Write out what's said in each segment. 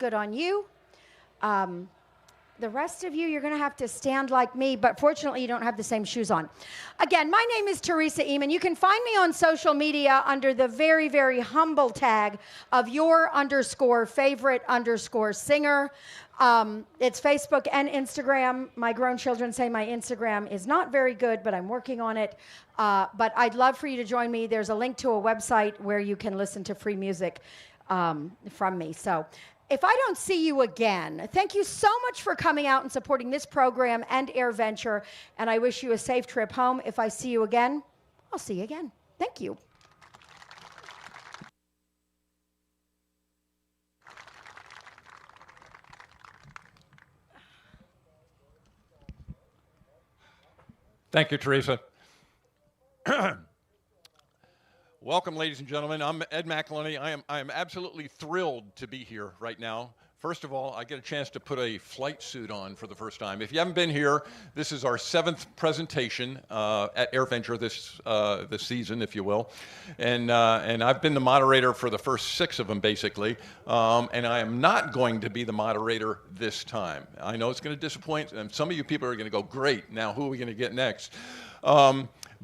good on you. The rest of you, you're going to have to stand like me, but fortunately, you don't have the same shoes on. Again, my name is Teresa Eamon. You can find me on social media under the very, very humble tag of your_favorite_singer. It's Facebook and Instagram. My grown children say my Instagram is not very good, but I'm working on it. But I'd love for you to join me. There's a link to a website where you can listen to free music from me. So if I don't see you again, thank you so much for coming out and supporting this program and AirVenture, and I wish you a safe trip home. If I see you again, I'll see you again. Thank you. Thank you, Teresa. Welcome, ladies and gentlemen. I'm Ed McElhenney. I am absolutely thrilled to be here right now. First of all, I get a chance to put a flight suit on for the first time. If you haven't been here, this is our 7th presentation at AirVenture this season, if you will. And I've been the moderator for the first 6 of them, basically. And I am not going to be the moderator this time. I know it's going to disappoint, and some of you people are going to go, great, now who are we going to get next?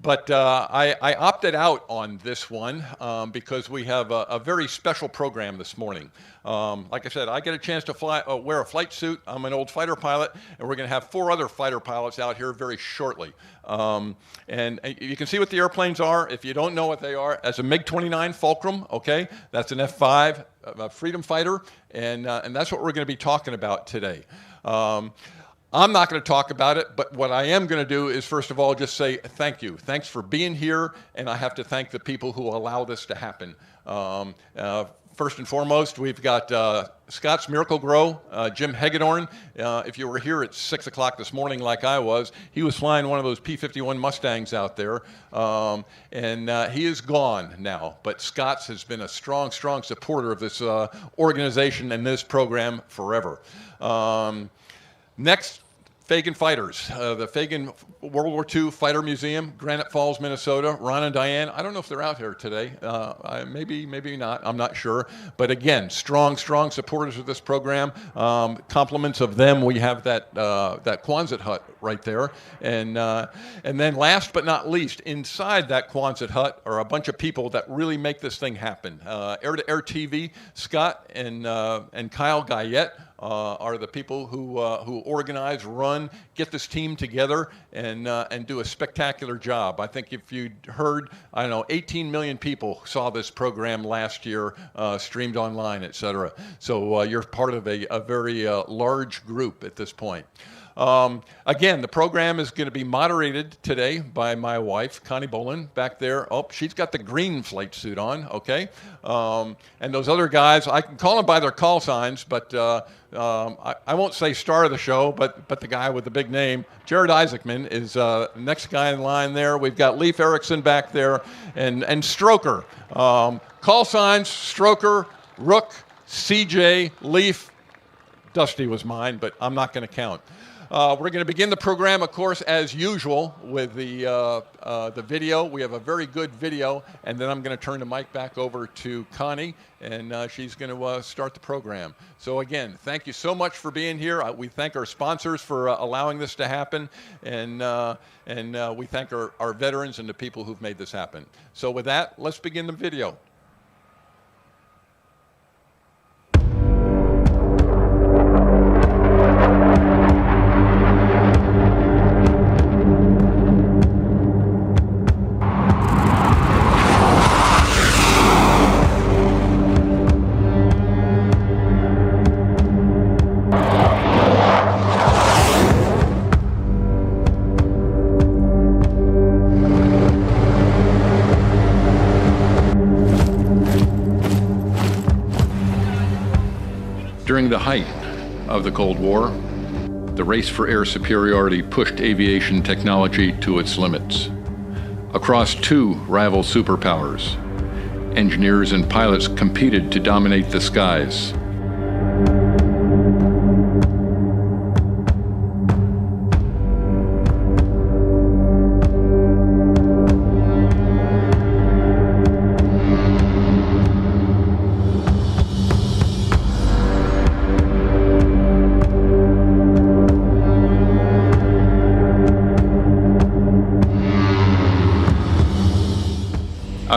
But I opted out on this one because we have a very special program this morning. Like I said, I get a chance to wear a flight suit. I'm an old fighter pilot, and we're going to have 4 other fighter pilots out here very shortly. And you can see what the airplanes are. If you don't know what they are, as a MiG-29 Fulcrum, okay, that's an F-5 freedom fighter, and that's what we're going to be talking about today. I'm not going to talk about it, but what I am going to do is, first of all, just say thank you. Thanks for being here, and I have to thank the people who allow this to happen. First and foremost, we've got ScottsMiracle-Gro, Jim Hagedorn. If you were here at 6 o'clock this morning like I was, he was flying one of those P-51 Mustangs out there, and he is gone now. But Scotts has been a strong, strong supporter of this organization and this program forever. Next, Fagen Fighters, the Fagen World War II Fighter Museum, Granite Falls, Minnesota. Ron and Diane, I don't know if they're out here today. Maybe not, I'm not sure. But again, strong, strong supporters of this program. Compliments of them, we have that Quonset hut right there. And then last but not least, inside that Quonset hut are a bunch of people that really make this thing happen. Air-to-Air TV, Scott and Kyle Guyette are the people who organize, run, get this team together, and do a spectacular job. I think if you heard, 18 million people saw this program last year, streamed online, et cetera. So you're part of a very large group at this point. Again, the program is going to be moderated today by my wife, Connie Bolin, back there. Oh, she's got the green flight suit on, okay? And those other guys, I can call them by their call signs, but I won't say star of the show, but the guy with the big name, Jared Isaacman, is the next guy in line there. We've got Leif Erikson back there, and Stroker. Call signs, Stroker, Rook, CJ, Leif. Dusty was mine, but I'm not going to count. We're going to begin the program, of course, as usual, with the video. We have a very good video, and then I'm going to turn the mic back over to Connie, and she's going to start the program. So again, thank you so much for being here. We thank our sponsors for allowing this to happen, and we thank our veterans and the people who've made this happen. So with that, let's begin the video. During the height of the Cold War, the race for air superiority pushed aviation technology to its limits. Across 2 rival superpowers, engineers and pilots competed to dominate the skies.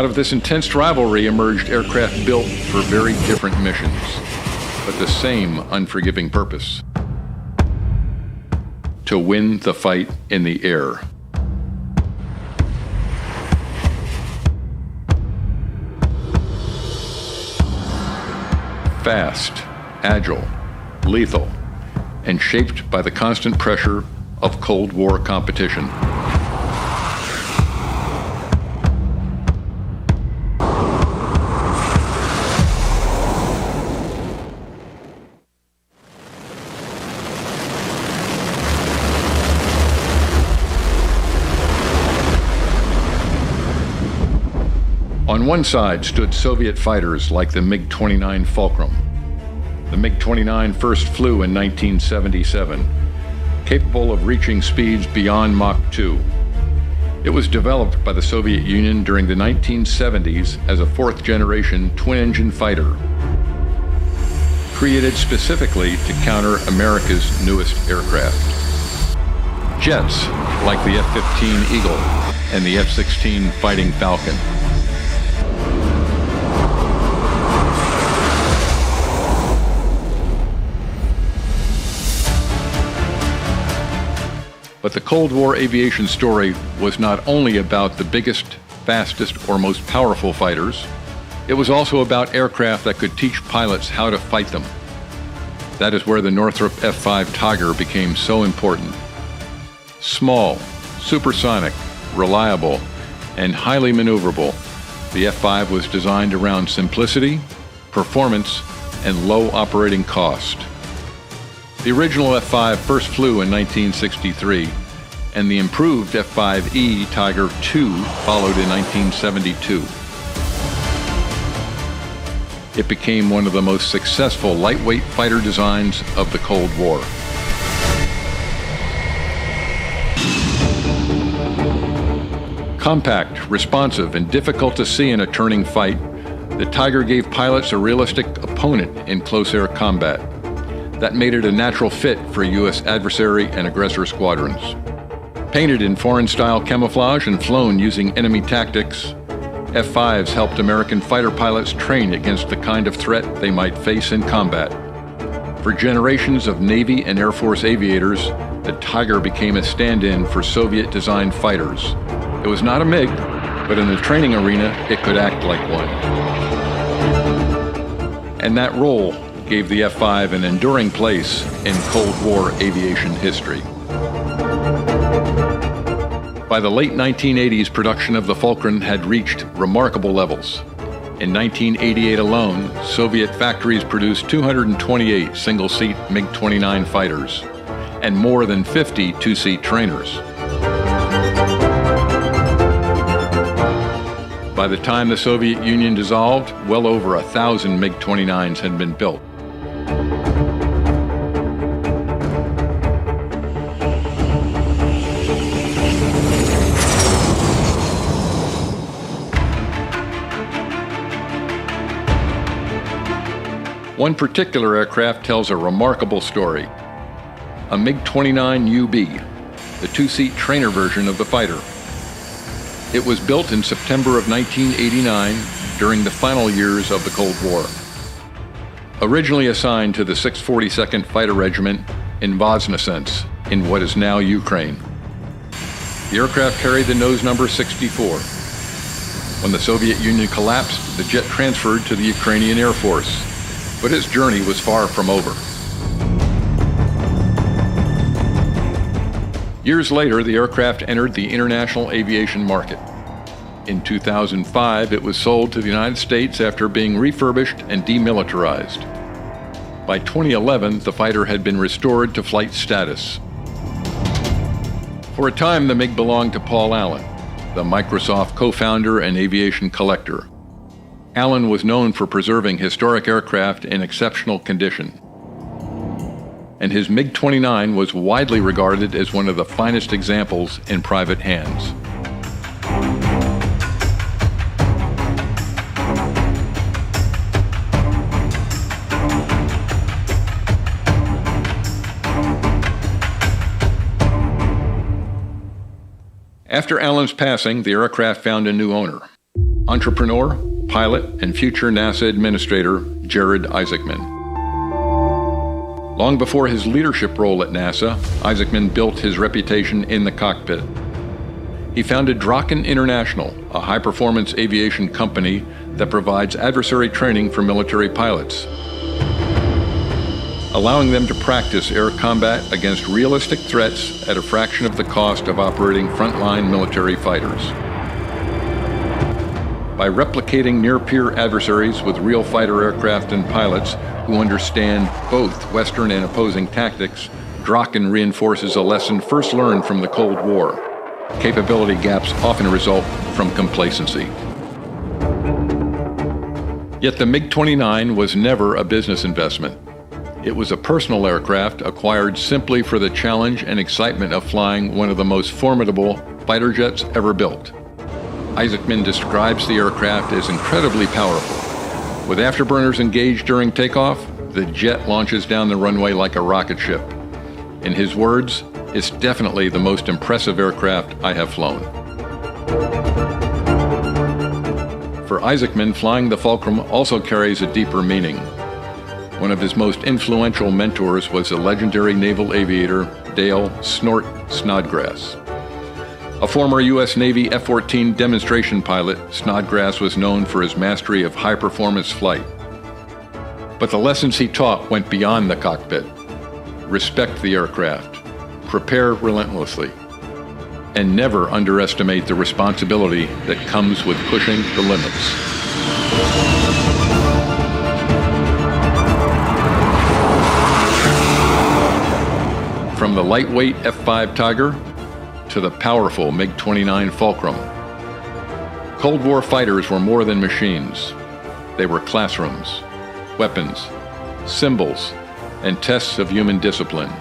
Out of this intense rivalry emerged aircraft built for very different missions, but the same unforgiving purpose: to win the fight in the air. Fast, agile, lethal, and shaped by the constant pressure of Cold War competition. On one side stood Soviet fighters like the MiG-29 Fulcrum. The MiG-29 first flew in 1977, capable of reaching speeds beyond Mach 2. It was developed by the Soviet Union during the 1970s as a fourth-generation twin-engine fighter, created specifically to counter America's newest aircraft. Jets like the F-15 Eagle and the F-16 Fighting Falcon. But the Cold War aviation story was not only about the biggest, fastest, or most powerful fighters, it was also about aircraft that could teach pilots how to fight them. That is where the Northrop F-5 Tiger became so important. Small, supersonic, reliable, and highly maneuverable, the F-5 was designed around simplicity, performance, and low operating cost. The original F-5 first flew in 1963, and the improved F-5E Tiger II followed in 1972. It became one of the most successful lightweight fighter designs of the Cold War. Compact, responsive, and difficult to see in a turning fight, the Tiger gave pilots a realistic opponent in close air combat. That made it a natural fit for U.S. adversary and aggressor squadrons. Painted in foreign-style camouflage and flown using enemy tactics, F-5s helped American fighter pilots train against the kind of threat they might face in combat. For generations of Navy and Air Force aviators, the Tiger became a stand-in for Soviet-designed fighters. It was not a MiG, but in the training arena, it could act like one. And that role gave the F-5 an enduring place in Cold War aviation history. By the late 1980s, production of the Fulcrum had reached remarkable levels. In 1988 alone, Soviet factories produced 228 single-seat MiG-29 fighters and more than 50 two-seat trainers. By the time the Soviet Union dissolved, well over 1,000 MiG-29s had been built. One particular aircraft tells a remarkable story. A MiG-29UB, the two-seat trainer version of the fighter. It was built in September of 1989 during the final years of the Cold War. Originally assigned to the 642nd Fighter Regiment in Voznesensk, in what is now Ukraine. The aircraft carried the nose number 64. When the Soviet Union collapsed, the jet transferred to the Ukrainian Air Force, but its journey was far from over. Years later, the aircraft entered the international aviation market. In 2005, it was sold to the United States after being refurbished and demilitarized. By 2011, the fighter had been restored to flight status. For a time, the MiG belonged to Paul Allen, the Microsoft co-founder and aviation collector. Allen was known for preserving historic aircraft in exceptional condition. And his MiG-29 was widely regarded as one of the finest examples in private hands. After Allen's passing, the aircraft found a new owner. entrepreneur, pilot, and future NASA administrator Jared Isaacman. Long before his leadership role at NASA, Isaacman built his reputation in the cockpit. He founded Draken International, a high-performance aviation company that provides adversary training for military pilots, allowing them to practice air combat against realistic threats at a fraction of the cost of operating frontline military fighters. By replicating near-peer adversaries with real fighter aircraft and pilots who understand both Western and opposing tactics, Draken reinforces a lesson first learned from the Cold War. Capability gaps often result from complacency. Yet the MiG-29 was never a business investment. It was a personal aircraft acquired simply for the challenge and excitement of flying one of the most formidable fighter jets ever built. Isaacman describes the aircraft as incredibly powerful. With afterburners engaged during takeoff, the jet launches down the runway like a rocket ship. In his words, "It's definitely the most impressive aircraft I have flown." For Isaacman, flying the Fulcrum also carries a deeper meaning. One of his most influential mentors was the legendary naval aviator Dale "Snort" Snodgrass. A former U.S. Navy F-14 demonstration pilot, Snodgrass was known for his mastery of high-performance flight. But the lessons he taught went beyond the cockpit. Respect the aircraft, prepare relentlessly, and never underestimate the responsibility that comes with pushing the limits. From the lightweight F-5 Tiger to the powerful MiG-29 Fulcrum, Cold War fighters were more than machines. They were classrooms, weapons, symbols, and tests of human discipline.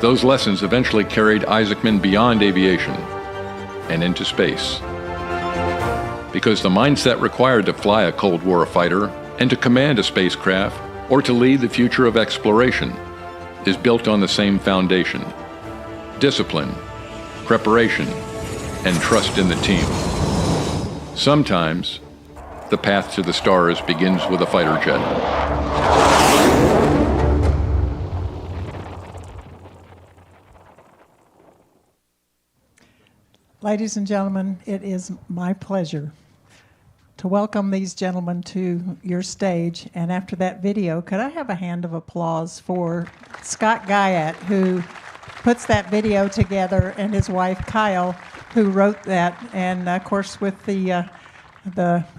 Those lessons eventually carried Isaacman beyond aviation and into space. Because the mindset required to fly a Cold War fighter and to command a spacecraft or to lead the future of exploration is built on the same foundation: discipline, preparation, and trust in the team. Sometimes, the path to the stars begins with a fighter jet. Ladies and gentlemen, it is my pleasure to welcome these gentlemen to your stage. And after that video, could I have a hand of applause for Scott Guyat, who puts that video together, and his wife Kyle, who wrote that, and of course with the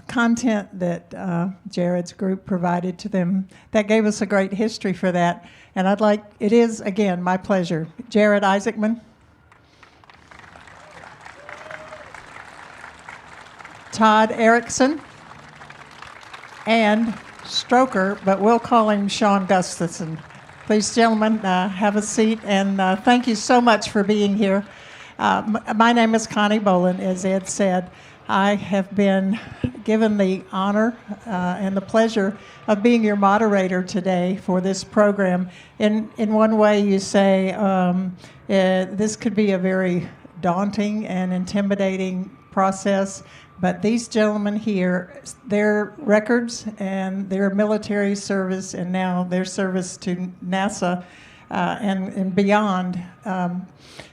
content that Jared's group provided to them, that gave us a great history for that. And it is again my pleasure. Jared Isaacman, Todd Erickson, and Stroker, but we'll call him Sean Gustafson. Please, gentlemen, have a seat, and thank you so much for being here. My name is Connie Boland, as Ed said. I have been given the honor and the pleasure of being your moderator today for this program. In one way, you say this could be a very daunting and intimidating process, but these gentlemen here, their records and their military service and now their service to NASA and beyond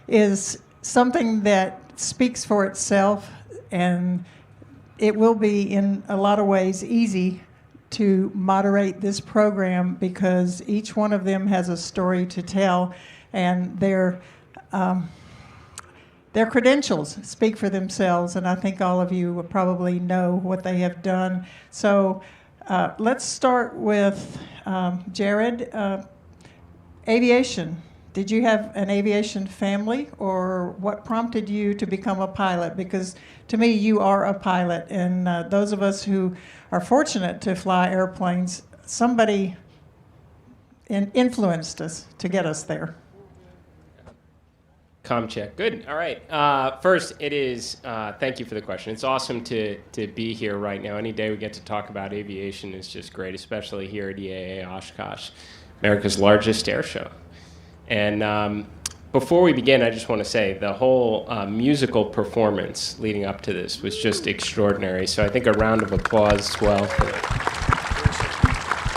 is something that speaks for itself, and it will be in a lot of ways easy to moderate this program because each one of them has a story to tell, and their credentials speak for themselves, and I think all of you will probably know what they have done. So let's start with Jared. Aviation. Did you have an aviation family, or what prompted you to become a pilot? Because to me, you are a pilot, and those of us who are fortunate to fly airplanes, somebody influenced us to get us there. Com check. Good. All right. First, it is, thank you for the question. It's awesome to be here right now. Any day we get to talk about aviation is just great, especially here at EAA Oshkosh, America's largest air show. And before we begin, I just want to say the whole musical performance leading up to this was just extraordinary. So I think a round of applause as well.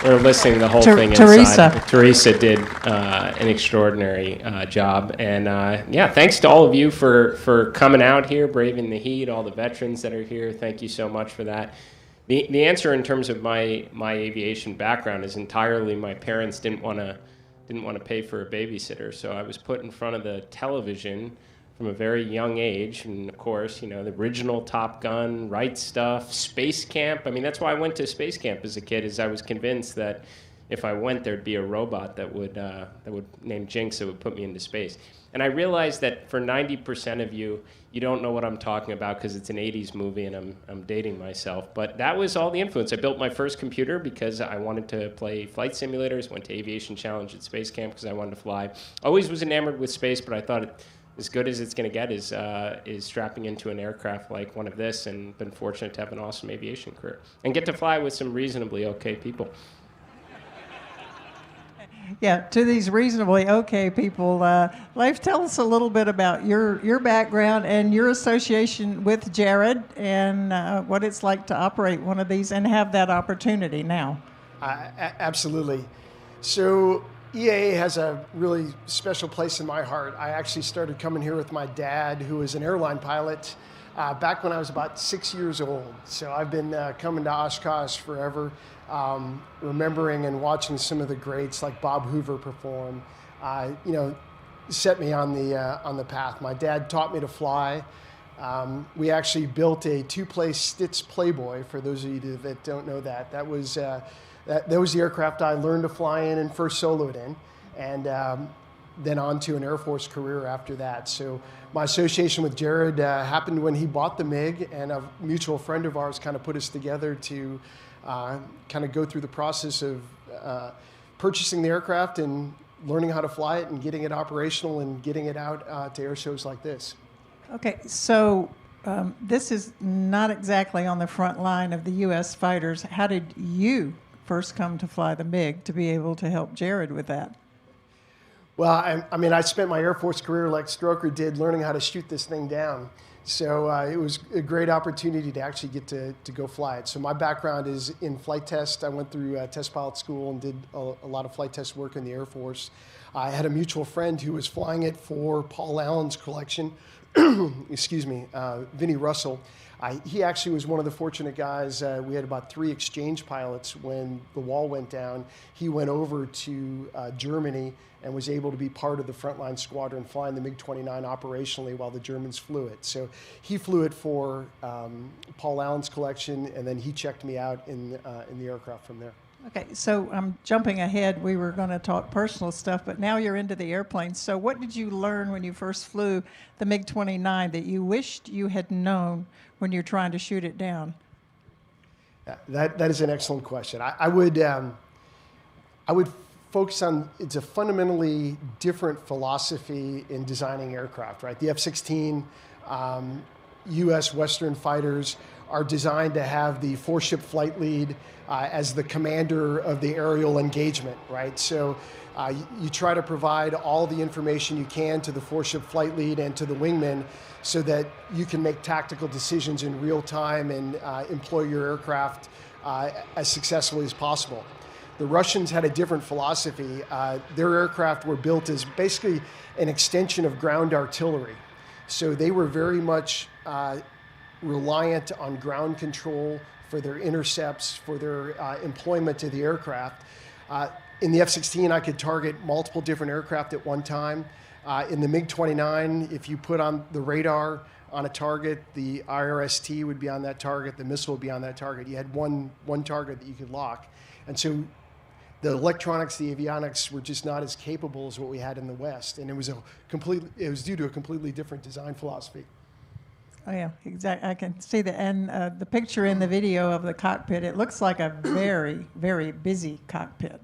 We're listening the whole thing inside. Teresa did an extraordinary job. And yeah, thanks to all of you for coming out here, braving the heat, all the veterans that are here. Thank you so much for that. The answer in terms of my aviation background is entirely my parents didn't want to pay for a babysitter, so I was put in front of the television from a very young age, and of course, the original Top Gun, Right Stuff, Space Camp. I mean, that's why I went to Space Camp as a kid, is I was convinced that if I went, there'd be a robot that would named Jinx that would put me into space. And I realized that for 90% of you, you don't know what I'm talking about because it's an 80s movie and I'm dating myself. But that was all the influence. I built my first computer because I wanted to play flight simulators, went to Aviation Challenge at Space Camp because I wanted to fly. Always was enamored with space, but I thought as good as it's going to get is strapping into an aircraft like one of this, and been fortunate to have an awesome aviation career and get to fly with some reasonably okay people. Yeah, to these reasonably okay people, Leif, tell us a little bit about your background and your association with Jared and what it's like to operate one of these and have that opportunity now. Absolutely. So EAA has a really special place in my heart. I actually started coming here with my dad, who was an airline pilot, back when I was about 6 years old. So I've been coming to Oshkosh forever. Remembering and watching some of the greats like Bob Hoover perform, set me on the path. My dad taught me to fly. We actually built a two-place Stitz Playboy. For those of you that don't know that was the aircraft I learned to fly in and first soloed in, and then on to an Air Force career after that. So my association with Jared happened when he bought the MiG, and a mutual friend of ours kind of put us together to kind of go through the process of purchasing the aircraft and learning how to fly it and getting it operational and getting it out to air shows like this. Okay, so this is not exactly on the front line of the U.S. fighters. How did you first come to fly the MiG to be able to help Jared with that? Well, I spent my Air Force career like Stroker did, learning how to shoot this thing down. So it was a great opportunity to actually get to go fly it. So my background is in flight test. I went through test pilot school and did a lot of flight test work in the Air Force. I had a mutual friend who was flying it for Paul Allen's collection, Vinnie Russell. He actually was one of the fortunate guys. We had about 3 exchange pilots when the wall went down. He went over to Germany and was able to be part of the frontline squadron flying the MiG-29 operationally while the Germans flew it. So he flew it for Paul Allen's collection, and then he checked me out in the aircraft from there. Okay, so I'm jumping ahead. We were going to talk personal stuff, but now you're into the airplanes. So what did you learn when you first flew the MiG-29 that you wished you had known when you're trying to shoot it down? That is an excellent question. I would focus on, it's a fundamentally different philosophy in designing aircraft, right? The F-16, U.S. Western fighters are designed to have the 4-ship flight lead as the commander of the aerial engagement, right? So you try to provide all the information you can to the 4-ship flight lead and to the wingman so that you can make tactical decisions in real time and employ your aircraft as successfully as possible. The Russians had a different philosophy. Their aircraft were built as basically an extension of ground artillery. So they were very much reliant on ground control for their intercepts, for their employment of the aircraft. In the F-16, I could target multiple different aircraft at one time. In the MiG-29, if you put on the radar on a target, the IRST would be on that target, the missile would be on that target. You had one target that you could lock. And so the electronics, the avionics were just not as capable as what we had in the West. And it was due to a completely different design philosophy. Oh, yeah, exactly. I can see that. And the picture in the video of the cockpit, it looks like a very, very busy cockpit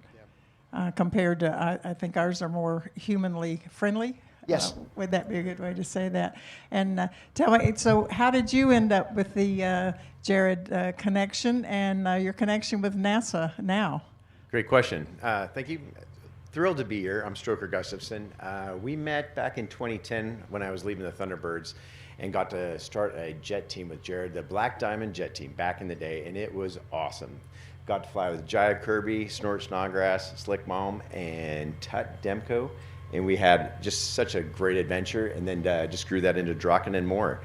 compared to, I think ours are more humanly friendly. Yes. Would that be a good way to say that? And tell me, so how did you end up with the Jared connection and your connection with NASA now? Great question. Thank you. thrilled to be here. I'm Stroker Gustafson. We met back in 2010 when I was leaving the Thunderbirds and got to start a jet team with Jared, the Black Diamond jet team back in the day, and it was awesome. Got to fly with Jaya Kirby, Snort Snodgrass, Slick Mom, and Tut Demko, and we had just such a great adventure, and then just grew that into Draken and more.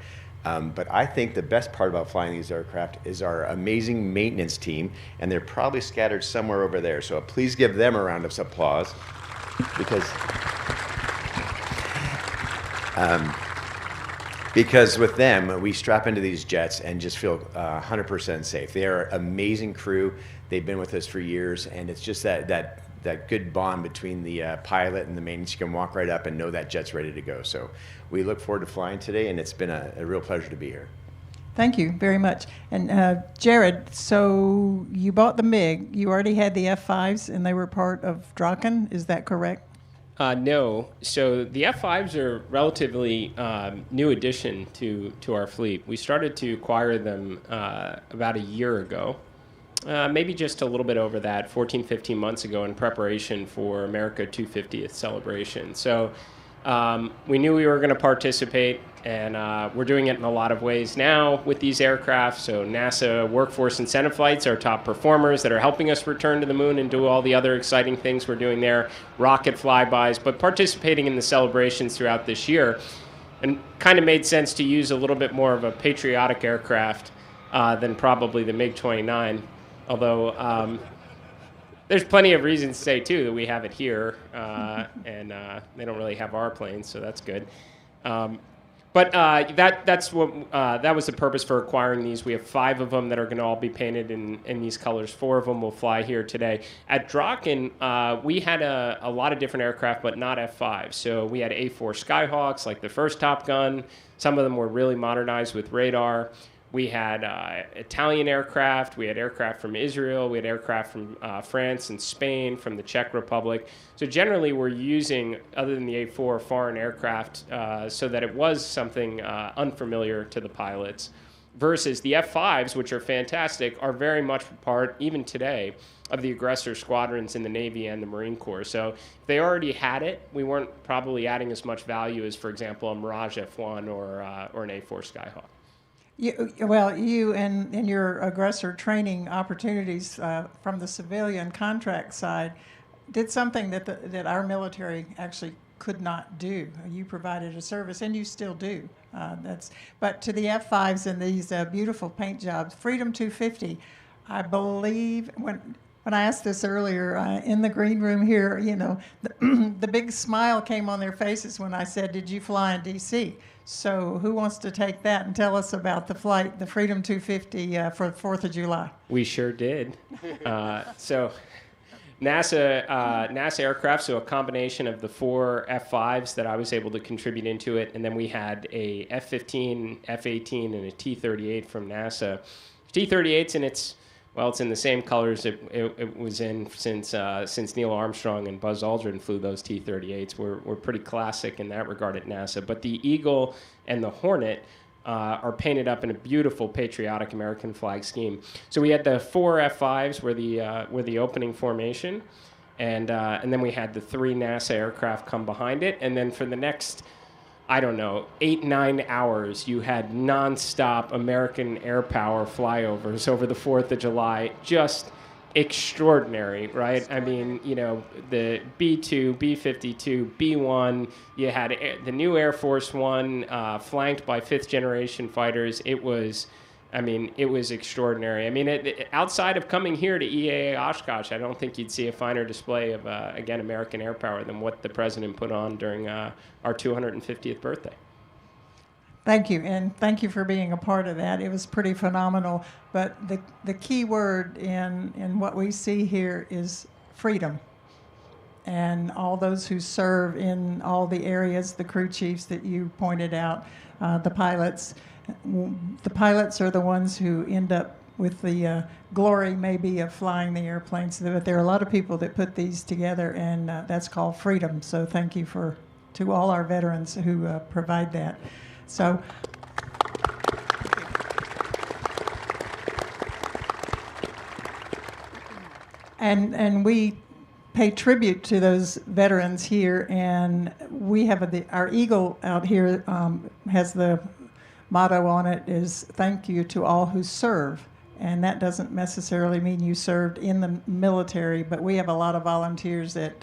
But I think the best part about flying these aircraft is our amazing maintenance team, and they're probably scattered somewhere over there. So please give them a round of applause, because with them, we strap into these jets and just feel 100% safe. They are an amazing crew. They've been with us for years, and it's just that good bond between the pilot and the maintenance. You can walk right up and know that jet's ready to go. So we look forward to flying today, and it's been a real pleasure to be here. Thank you very much. And Jared, so you bought the MiG. You already had the F-5s, and they were part of Draken. Is that correct? No. So the F-5s are relatively new addition to our fleet. We started to acquire them about a year ago. Maybe just a little bit over that, 14, 15 months ago in preparation for America 250th celebration. So we knew we were going to participate, and we're doing it in a lot of ways now with these aircraft. So NASA Workforce Incentive Flights are top performers that are helping us return to the moon and do all the other exciting things we're doing there, rocket flybys, but participating in the celebrations throughout this year. And kind of made sense to use a little bit more of a patriotic aircraft than probably the MiG-29. Although there's plenty of reasons to say, too, that we have it here, and they don't really have our planes, so that's good. But that was the purpose for acquiring these. We have 5 of them that are going to all be painted in these colors. 4 of them will fly here today. At Draken, we had a lot of different aircraft, but not F-5. So we had A-4 Skyhawks, like the first Top Gun. Some of them were really modernized with radar. We had Italian aircraft, we had aircraft from Israel, we had aircraft from France and Spain, from the Czech Republic. So generally we're using, other than the A-4, foreign aircraft so that it was something unfamiliar to the pilots. Versus the F-5s, which are fantastic, are very much part, even today, of the aggressor squadrons in the Navy and the Marine Corps. So if they already had it, we weren't probably adding as much value as, for example, a Mirage F-1 or an A-4 Skyhawk. You and your aggressor training opportunities from the civilian contract side did something that our military actually could not do. You provided a service, and you still do. But to the F-5s and these beautiful paint jobs, Freedom 250, I believe when I asked this earlier in the green room here, the big smile came on their faces when I said, "Did you fly in D.C.?" So who wants to take that and tell us about the flight, the Freedom 250 for 4th of July? We sure did. So NASA aircraft, so a combination of the 4 F-5s that I was able to contribute into it, and then we had a F-15, F-18, and a T-38 from NASA. T-38's it's in the same colors it was in since Neil Armstrong and Buzz Aldrin flew those T-38s. We're pretty classic in that regard at NASA. But the Eagle and the Hornet are painted up in a beautiful patriotic American flag scheme. So we had the 4 F-5s were the opening formation, and then we had the 3 NASA aircraft come behind it, and then for the next 8-9 hours, you had nonstop American air power flyovers over the 4th of July. Just extraordinary, right? I mean, the B-2, B-52, B-1, you had the new Air Force One flanked by 5th generation fighters. It was extraordinary. I mean, outside of coming here to EAA Oshkosh, I don't think you'd see a finer display of, again, American air power than what the president put on during our 250th birthday. Thank you, and thank you for being a part of that. It was pretty phenomenal. But the key word in what we see here is freedom. And all those who serve in all the areas, the crew chiefs that you pointed out, the pilots. The pilots are the ones who end up with the glory, maybe, of flying the airplanes. But there are a lot of people that put these together, and that's called freedom. So thank you to all our veterans who provide that. So. And we pay tribute to those veterans here, and we have our eagle out here has the motto on it is "Thank you to all who serve." And that doesn't necessarily mean you served in the military, but we have a lot of volunteers at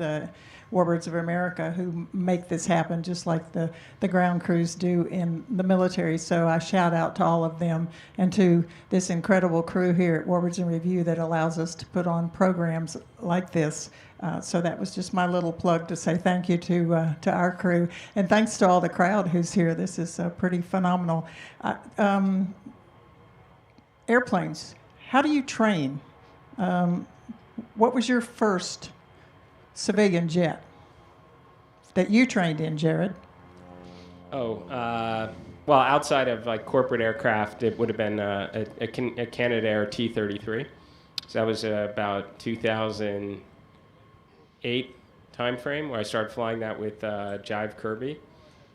Warbirds of America who make this happen, just like the ground crews do in the military. So I shout out to all of them and to this incredible crew here at Warbirds in Review that allows us to put on programs like this. So that was just my little plug to say thank you to our crew. And thanks to all the crowd who's here. This is pretty phenomenal. Airplanes, how do you train? What was your first civilian jet that you trained in, Jared? Well, outside of like corporate aircraft, it would have been a Canadair T-33. So that was about 2008 timeframe where I started flying that with Jive Kirby,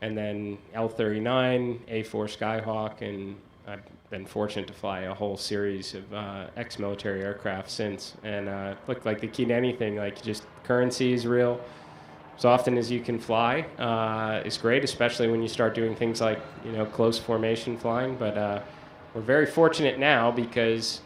and then L-39, A-4 Skyhawk, and I've been fortunate to fly a whole series of ex-military aircraft since. And look, like the key to anything, like just currency is real. As often as you can fly is great, especially when you start doing things like, close formation flying. But we're very fortunate now because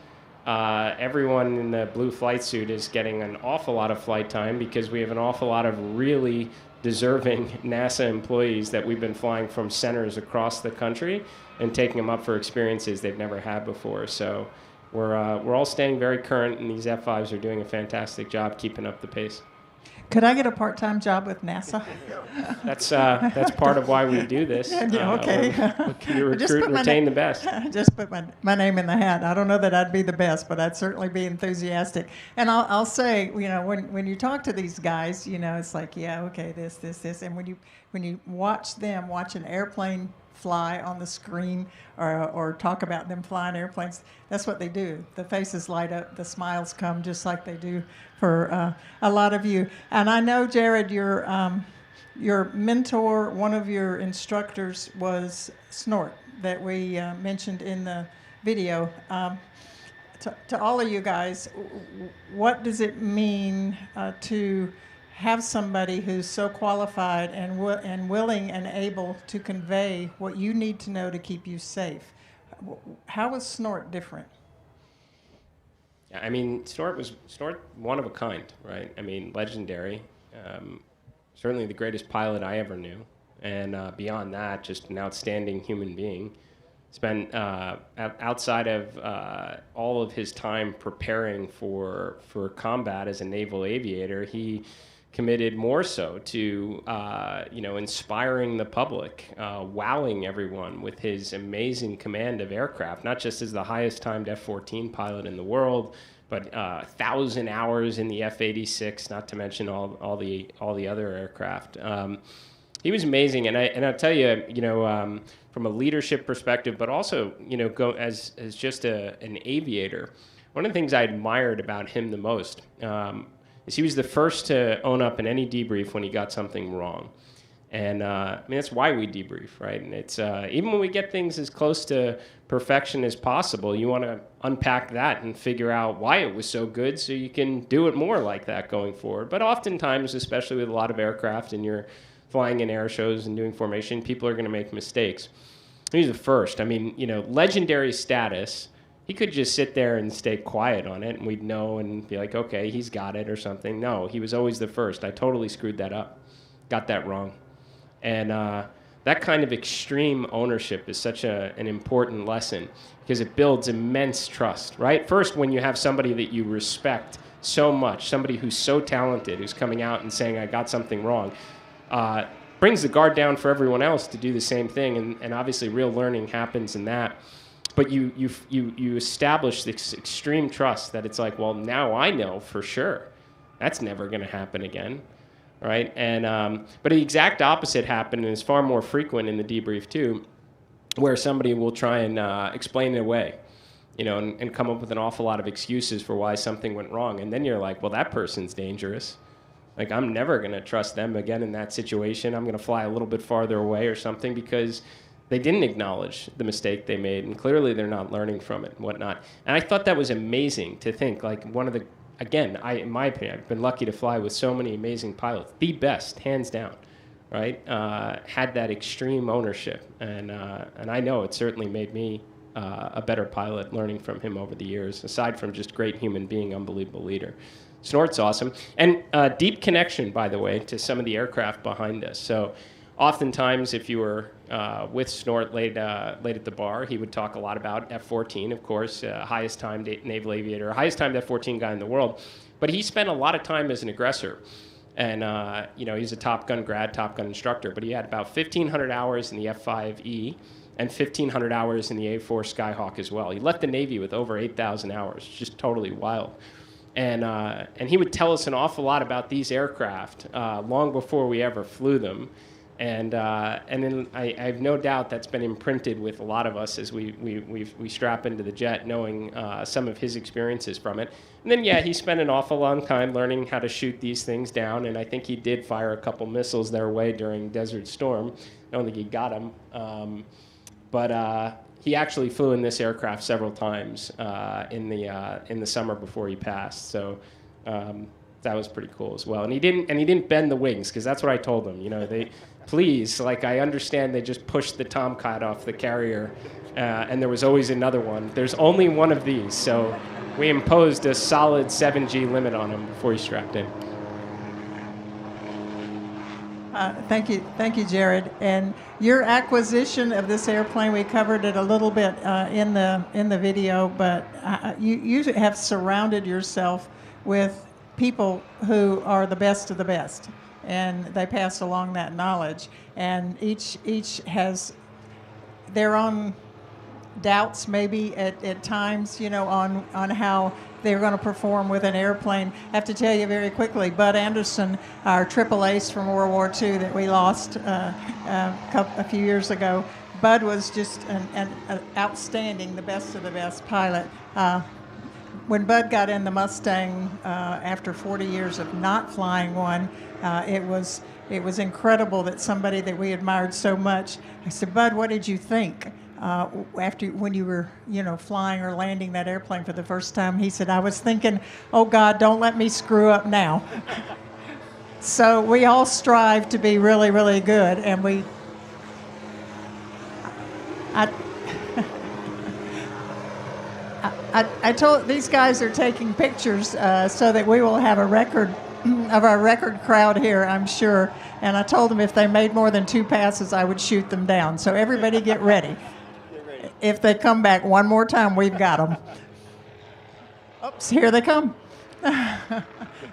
everyone in the blue flight suit is getting an awful lot of flight time because we have an awful lot of really deserving NASA employees that we've been flying from centers across the country and taking them up for experiences they've never had before. So we're all staying very current, and these F-5s are doing a fantastic job keeping up the pace. Could I get a part-time job with NASA? That's part of why we do this. Yeah, okay. You recruit and retain the best. Just put my name in the hat. I don't know that I'd be the best, but I'd certainly be enthusiastic. And I'll say, when you talk to these guys, it's like, yeah, okay, this, and when you watch an airplane fly on the screen or talk about them flying airplanes, that's what they do. The faces light up, the smiles come just like they do for a lot of you. And I know, Jared, your mentor, one of your instructors was Snort that we mentioned in the video. To all of you guys, what does it mean to have somebody who's so qualified and willing and able to convey what you need to know to keep you safe? How was Snort different? I mean, Snort one of a kind, right? I mean, legendary. Certainly the greatest pilot I ever knew. And beyond that, just an outstanding human being. Spent outside of all of his time preparing for combat as a naval aviator, he committed more so to inspiring the public, wowing everyone with his amazing command of aircraft, not just as the highest timed F-14 pilot in the world, but 1,000 hours in the F-86, not to mention all the other aircraft. He was amazing, and I'll tell you, from a leadership perspective, but also go as just an aviator. One of the things I admired about him the most is he was the first to own up in any debrief when he got something wrong. And that's why we debrief, right? And it's even when we get things as close to perfection as possible, you want to unpack that and figure out why it was so good so you can do it more like that going forward. But oftentimes, especially with a lot of aircraft and you're flying in air shows and doing formation, people are going to make mistakes. He was the first. I mean, legendary status. He could just sit there and stay quiet on it, and we'd know and be like, okay, he's got it or something. No, he was always the first. I totally screwed that up. Got that wrong. And that kind of extreme ownership is such an important lesson because it builds immense trust, right? First, when you have somebody that you respect so much, somebody who's so talented, who's coming out and saying, I got something wrong, brings the guard down for everyone else to do the same thing. And obviously real learning happens in that. But you establish this extreme trust that it's like, well, now I know for sure that's never going to happen again, right? And but the exact opposite happened, and is far more frequent in the debrief too, where somebody will try and explain it away, and come up with an awful lot of excuses for why something went wrong, and then you're like, well, that person's dangerous. Like, I'm never going to trust them again in that situation. I'm going to fly a little bit farther away or something because they didn't acknowledge the mistake they made, and clearly they're not learning from it and whatnot. And I thought that was amazing to think. Like, one of the again, in my opinion, I've been lucky to fly with so many amazing pilots. The best, hands down, right? Had that extreme ownership, and I know it certainly made me a better pilot learning from him over the years, aside from just great human being, unbelievable leader. Snort's awesome. And deep connection, by the way, to some of the aircraft behind us. So oftentimes, if you were with Snort late at the bar, he would talk a lot about F-14, of course, highest timed naval aviator, highest timed F-14 guy in the world. But he spent a lot of time as an aggressor. And, he's a Top Gun grad, Top Gun instructor, but he had about 1,500 hours in the F-5E and 1,500 hours in the A-4 Skyhawk as well. He left the Navy with over 8,000 hours, just totally wild. And he would tell us an awful lot about these aircraft long before we ever flew them. And then I have no doubt that's been imprinted with a lot of us as we strap into the jet, knowing some of his experiences from it. And then, he spent an awful long time learning how to shoot these things down, and I think he did fire a couple missiles their way during Desert Storm. I don't think he got them. But he actually flew in this aircraft several times in the summer before he passed. So that was pretty cool as well. And he didn't bend the wings, because that's what I told him. I understand they just pushed the Tomcat off the carrier, and there was always another one. There's only one of these, so we imposed a solid 7G limit on him before he strapped in. Thank you, Jared. And your acquisition of this airplane, we covered it a little bit in the video, but you have surrounded yourself with people who are the best of the best, and they pass along that knowledge. And each has their own doubts, maybe at times, on how they're going to perform with an airplane. I have to tell you very quickly, Bud Anderson, our triple ace from World War II that we lost a few years ago, Bud was just an outstanding, the best of the best pilot. When Bud got in the Mustang after 40 years of not flying one, it was incredible that somebody that we admired so much. I said, Bud, what did you think? When you were, flying or landing that airplane for the first time? He said, I was thinking, oh God, don't let me screw up now. So we all strive to be really, really good, and I told these guys are taking pictures so that we will have a record of our record crowd here, I'm sure. And I told them if they made more than 2 passes, I would shoot them down. So everybody get ready. If they come back one more time, we've got them. Oops, here they come.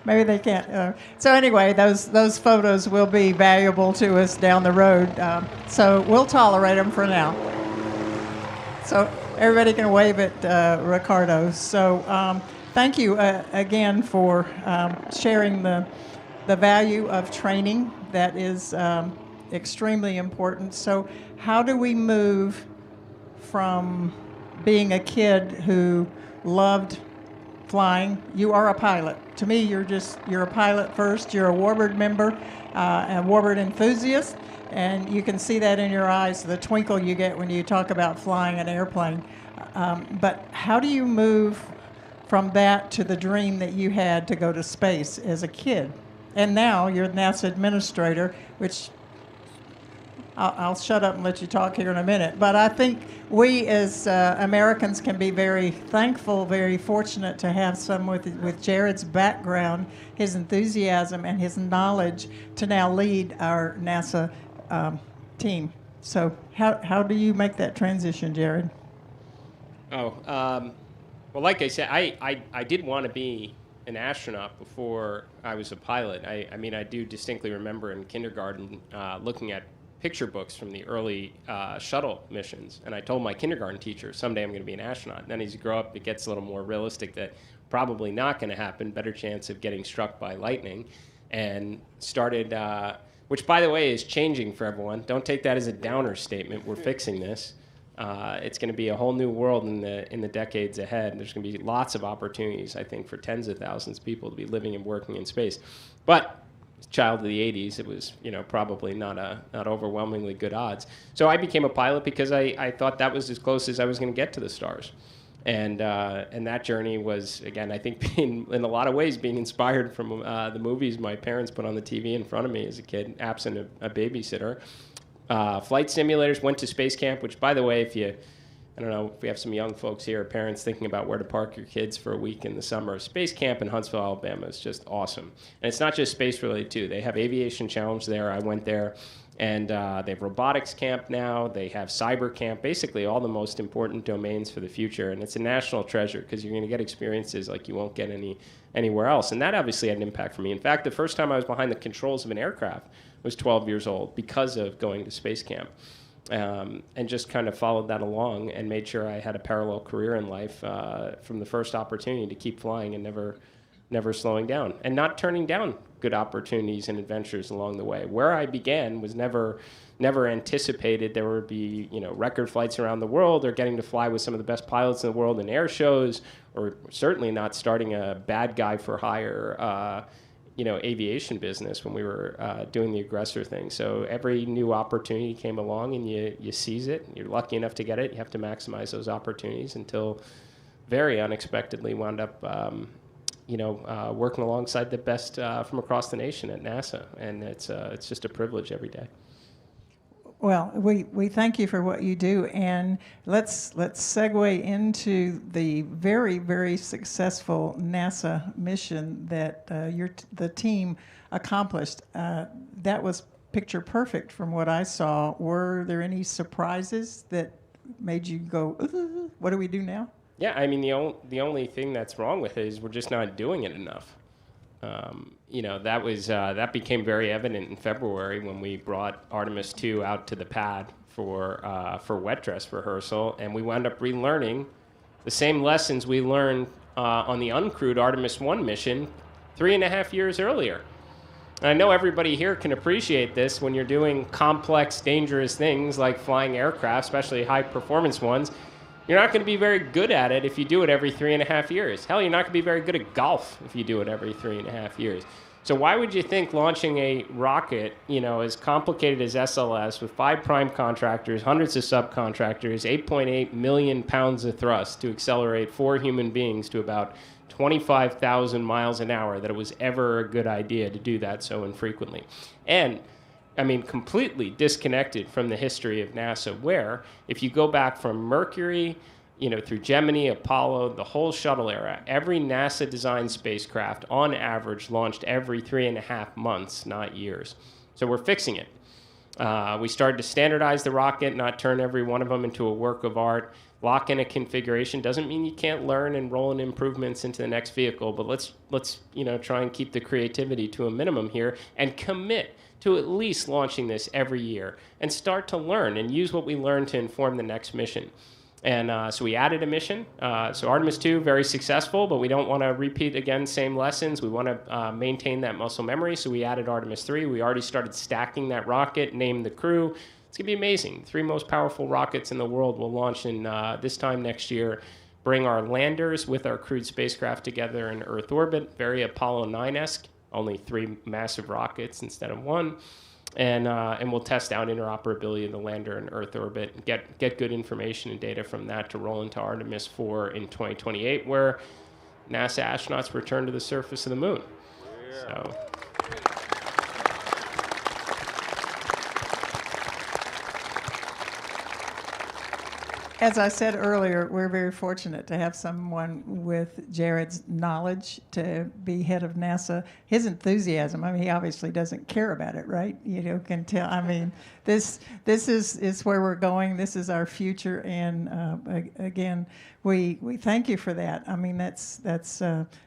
Maybe they can't. So anyway, those photos will be valuable to us down the road. So we'll tolerate them for now. So everybody can wave at Ricardo. So thank you again for sharing the value of training. That is extremely important. So how do we move from being a kid who loved flying? You are a pilot. To me, you're a pilot first. You're a Warbird member, a Warbird enthusiast, and you can see that in your eyes, the twinkle you get when you talk about flying an airplane. But how do you move from that to the dream that you had to go to space as a kid? And now you're the NASA administrator, which I'll shut up and let you talk here in a minute. But I think we as Americans can be very thankful, very fortunate to have someone with Jared's background, his enthusiasm, and his knowledge to now lead our NASA team. So how do you make that transition, Jared? Well, like I said, I did want to be an astronaut before I was a pilot. I do distinctly remember in kindergarten looking at picture books from the early shuttle missions, and I told my kindergarten teacher, someday I'm going to be an astronaut. And then as you grow up, it gets a little more realistic that probably not going to happen, better chance of getting struck by lightning, and started, which by the way is changing for everyone. Don't take that as a downer statement. We're fixing this. It's going to be a whole new world in the decades ahead. There's going to be lots of opportunities, I think, for tens of thousands of people to be living and working in space. But child of the 80s, it was probably not overwhelmingly good odds. So I became a pilot because I thought that was as close as I was going to get to the stars. And that journey was, again, I think in a lot of ways being inspired from the movies my parents put on the TV in front of me as a kid, absent a babysitter. Flight simulators, went to space camp, which, by the way, I don't know if we have some young folks here, parents thinking about where to park your kids for a week in the summer. Space camp in Huntsville, Alabama is just awesome. And it's not just space related too. They have aviation challenge there. I went there. And they have robotics camp now. They have cyber camp, basically all the most important domains for the future. And it's a national treasure because you're going to get experiences like you won't get anywhere else. And that obviously had an impact for me. In fact, the first time I was behind the controls of an aircraft was 12 years old because of going to space camp. And just kind of followed that along and made sure I had a parallel career in life from the first opportunity to keep flying and never slowing down and not turning down good opportunities and adventures along the way. Where I began was never anticipated there would be, record flights around the world or getting to fly with some of the best pilots in the world in air shows, or certainly not starting a bad guy for hire aviation business when we were doing the aggressor thing. So every new opportunity came along and you seize it. You're lucky enough to get it. You have to maximize those opportunities until very unexpectedly wound up working alongside the best from across the nation at NASA. And it's just a privilege every day. Well, we thank you for what you do, and let's segue into the very, very successful NASA mission that the team accomplished. That was picture perfect from what I saw. Were there any surprises that made you go, what do we do now? Yeah, I mean, the only thing that's wrong with it is we're just not doing it enough. That became very evident in February when we brought Artemis II out to the pad for wet dress rehearsal, and we wound up relearning the same lessons we learned on the uncrewed Artemis I mission 3.5 years earlier. And I know everybody here can appreciate this when you're doing complex, dangerous things like flying aircraft, especially high-performance ones. You're not going to be very good at it if you do it every 3.5 years. Hell, you're not going to be very good at golf if you do it every 3.5 years. So why would you think launching a rocket, as complicated as SLS with 5 prime contractors, hundreds of subcontractors, 8.8 million pounds of thrust to accelerate 4 human beings to about 25,000 miles an hour, that it was ever a good idea to do that so infrequently? And completely disconnected from the history of NASA, where if you go back from Mercury, through Gemini, Apollo, the whole shuttle era, every NASA-designed spacecraft, on average, launched every 3.5 months, not years. So we're fixing it. We started to standardize the rocket, not turn every one of them into a work of art. Lock in a configuration doesn't mean you can't learn and roll in improvements into the next vehicle, but let's try and keep the creativity to a minimum here and commit to at least launching this every year and start to learn and use what we learn to inform the next mission. And so we added a mission. So Artemis II, very successful, but we don't want to repeat again same lessons. We want to maintain that muscle memory. So we added Artemis III. We already started stacking that rocket, named the crew. It's going to be amazing. 3 most powerful rockets in the world will launch in this time next year. Bring our landers with our crewed spacecraft together in Earth orbit, very Apollo 9-esque. Only 3 massive rockets instead of 1, and we'll test out interoperability of the lander in Earth orbit, and get good information and data from that to roll into Artemis 4 in 2028, where NASA astronauts return to the surface of the moon. Yeah. So. As I said earlier, we're very fortunate to have someone with Jared's knowledge to be head of NASA. His enthusiasm, he obviously doesn't care about it, right? Can tell. This is where we're going. This is our future, and again, we thank you for that.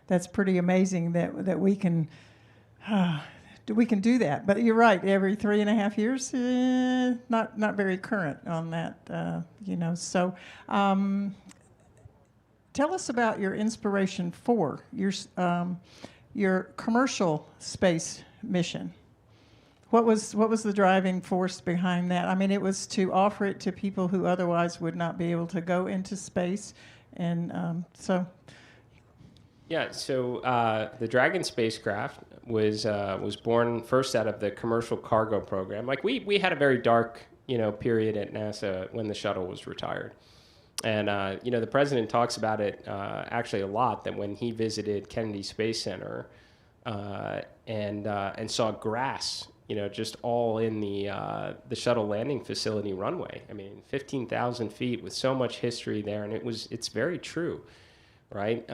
That's pretty amazing that we can. We can do that, but you're right. Every 3.5 years, not very current on that, So, tell us about your inspiration for your commercial space mission. What was the driving force behind that? It was to offer it to people who otherwise would not be able to go into space, and so. Yeah, so the Dragon spacecraft was born first out of the commercial cargo program. We had a very dark period at NASA when the shuttle was retired, And the president talks about it actually a lot, that when he visited Kennedy Space Center and saw grass, just all in the shuttle landing facility runway. I mean, 15,000 feet with so much history there, and it's very true, right?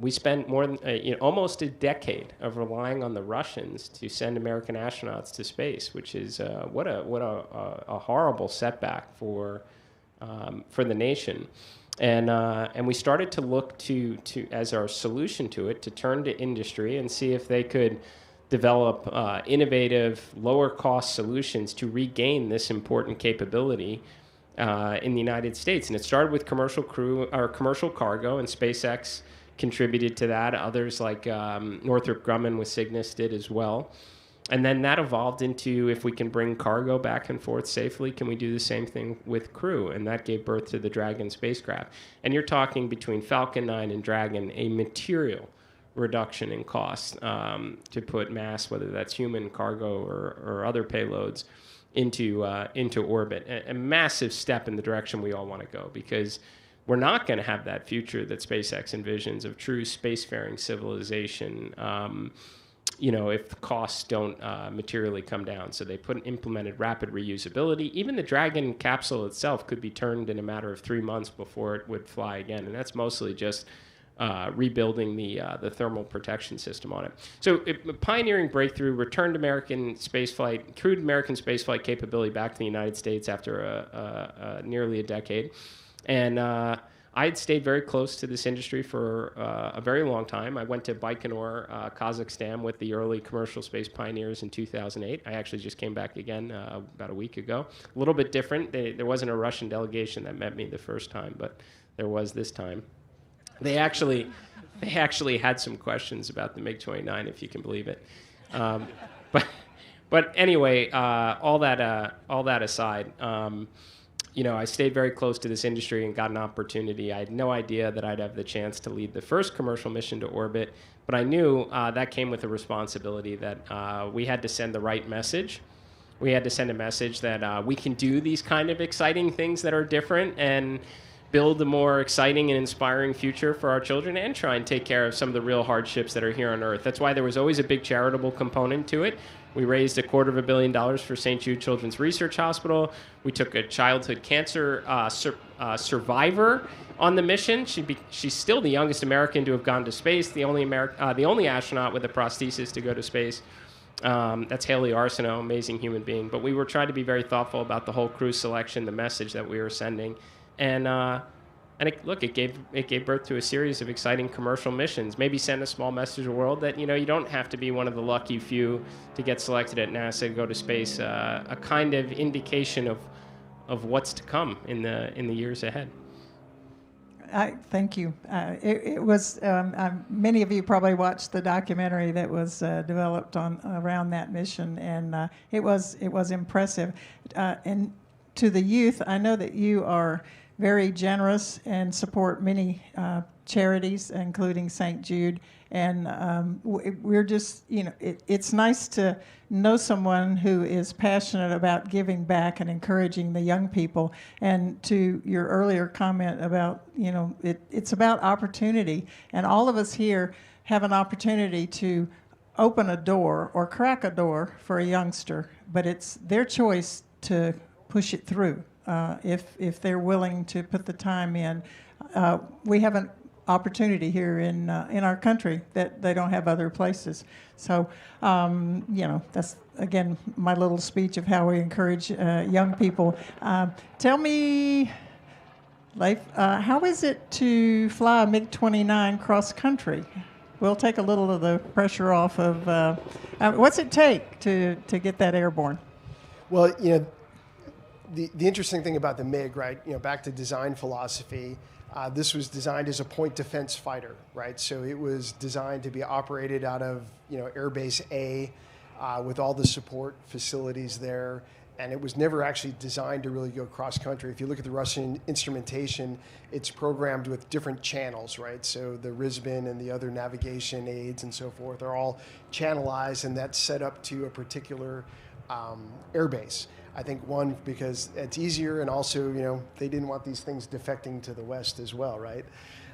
We spent more than almost a decade of relying on the Russians to send American astronauts to space, which is what a horrible setback for the nation. And we started to look to as our solution to it, to turn to industry and see if they could develop innovative, lower-cost solutions to regain this important capability in the United States. And it started with commercial crew or commercial cargo, and SpaceX contributed to that. Others like Northrop Grumman with Cygnus did as well. And then that evolved into, if we can bring cargo back and forth safely, can we do the same thing with crew? And that gave birth to the Dragon spacecraft. And you're talking between Falcon 9 and Dragon, a material reduction in cost to put mass, whether that's human, cargo, or other payloads, into orbit. A massive step in the direction we all want to go, because we're not going to have that future that SpaceX envisions of true spacefaring civilization if the costs don't materially come down. So they implemented rapid reusability. Even the Dragon capsule itself could be turned in a matter of 3 months before it would fly again, and that's mostly just rebuilding the thermal protection system on it. So a pioneering breakthrough, returned American spaceflight, crewed American spaceflight capability back to the United States after nearly a decade. And I had stayed very close to this industry for a very long time. I went to Baikonur, Kazakhstan, with the early commercial space pioneers in 2008. I actually just came back again about a week ago. A little bit different. There wasn't a Russian delegation that met me the first time, but there was this time. They actually had some questions about the MiG-29, if you can believe it. But anyway, all that aside, I stayed very close to this industry and got an opportunity. I had no idea that I'd have the chance to lead the first commercial mission to orbit, but I knew that came with a responsibility that we had to send the right message. We had to send a message that we can do these kind of exciting things that are different and build a more exciting and inspiring future for our children, and try and take care of some of the real hardships that are here on Earth. That's why there was always a big charitable component to it. We raised $250 million for St. Jude Children's Research Hospital. We took a childhood cancer survivor on the mission. She's still the youngest American to have gone to space, the only astronaut with a prosthesis to go to space. That's Haley Arsenault, amazing human being. But we were trying to be very thoughtful about the whole crew selection, the message that we were sending. And it gave birth to a series of exciting commercial missions. Maybe send a small message to the world that, you don't have to be one of the lucky few to get selected at NASA to go to space. A kind of indication of what's to come in the years ahead. Thank you. It was many of you probably watched the documentary that was developed around that mission, and it was impressive. And to the youth, I know that you are very generous and support many charities, including St. Jude. And we're just, it's nice to know someone who is passionate about giving back and encouraging the young people. And to your earlier comment about, it's about opportunity. And all of us here have an opportunity to open a door or crack a door for a youngster, but it's their choice to push it through. If they're willing to put the time in, we have an opportunity here in our country that they don't have other places. So, that's again my little speech of how we encourage young people. Tell me, Leif, how is it to fly a MiG-29 cross country? We'll take a little of the pressure off of. What's it take to get that airborne? Well, The interesting thing about the MiG, right, back to design philosophy, this was designed as a point defense fighter, right? So it was designed to be operated out of, Air Base A with all the support facilities there. And it was never actually designed to really go cross country. If you look at the Russian instrumentation, it's programmed with different channels, right? So the RISBN and the other navigation aids and so forth are all channelized, and that's set up to a particular airbase. I think one, because it's easier, and also, they didn't want these things defecting to the West as well, right?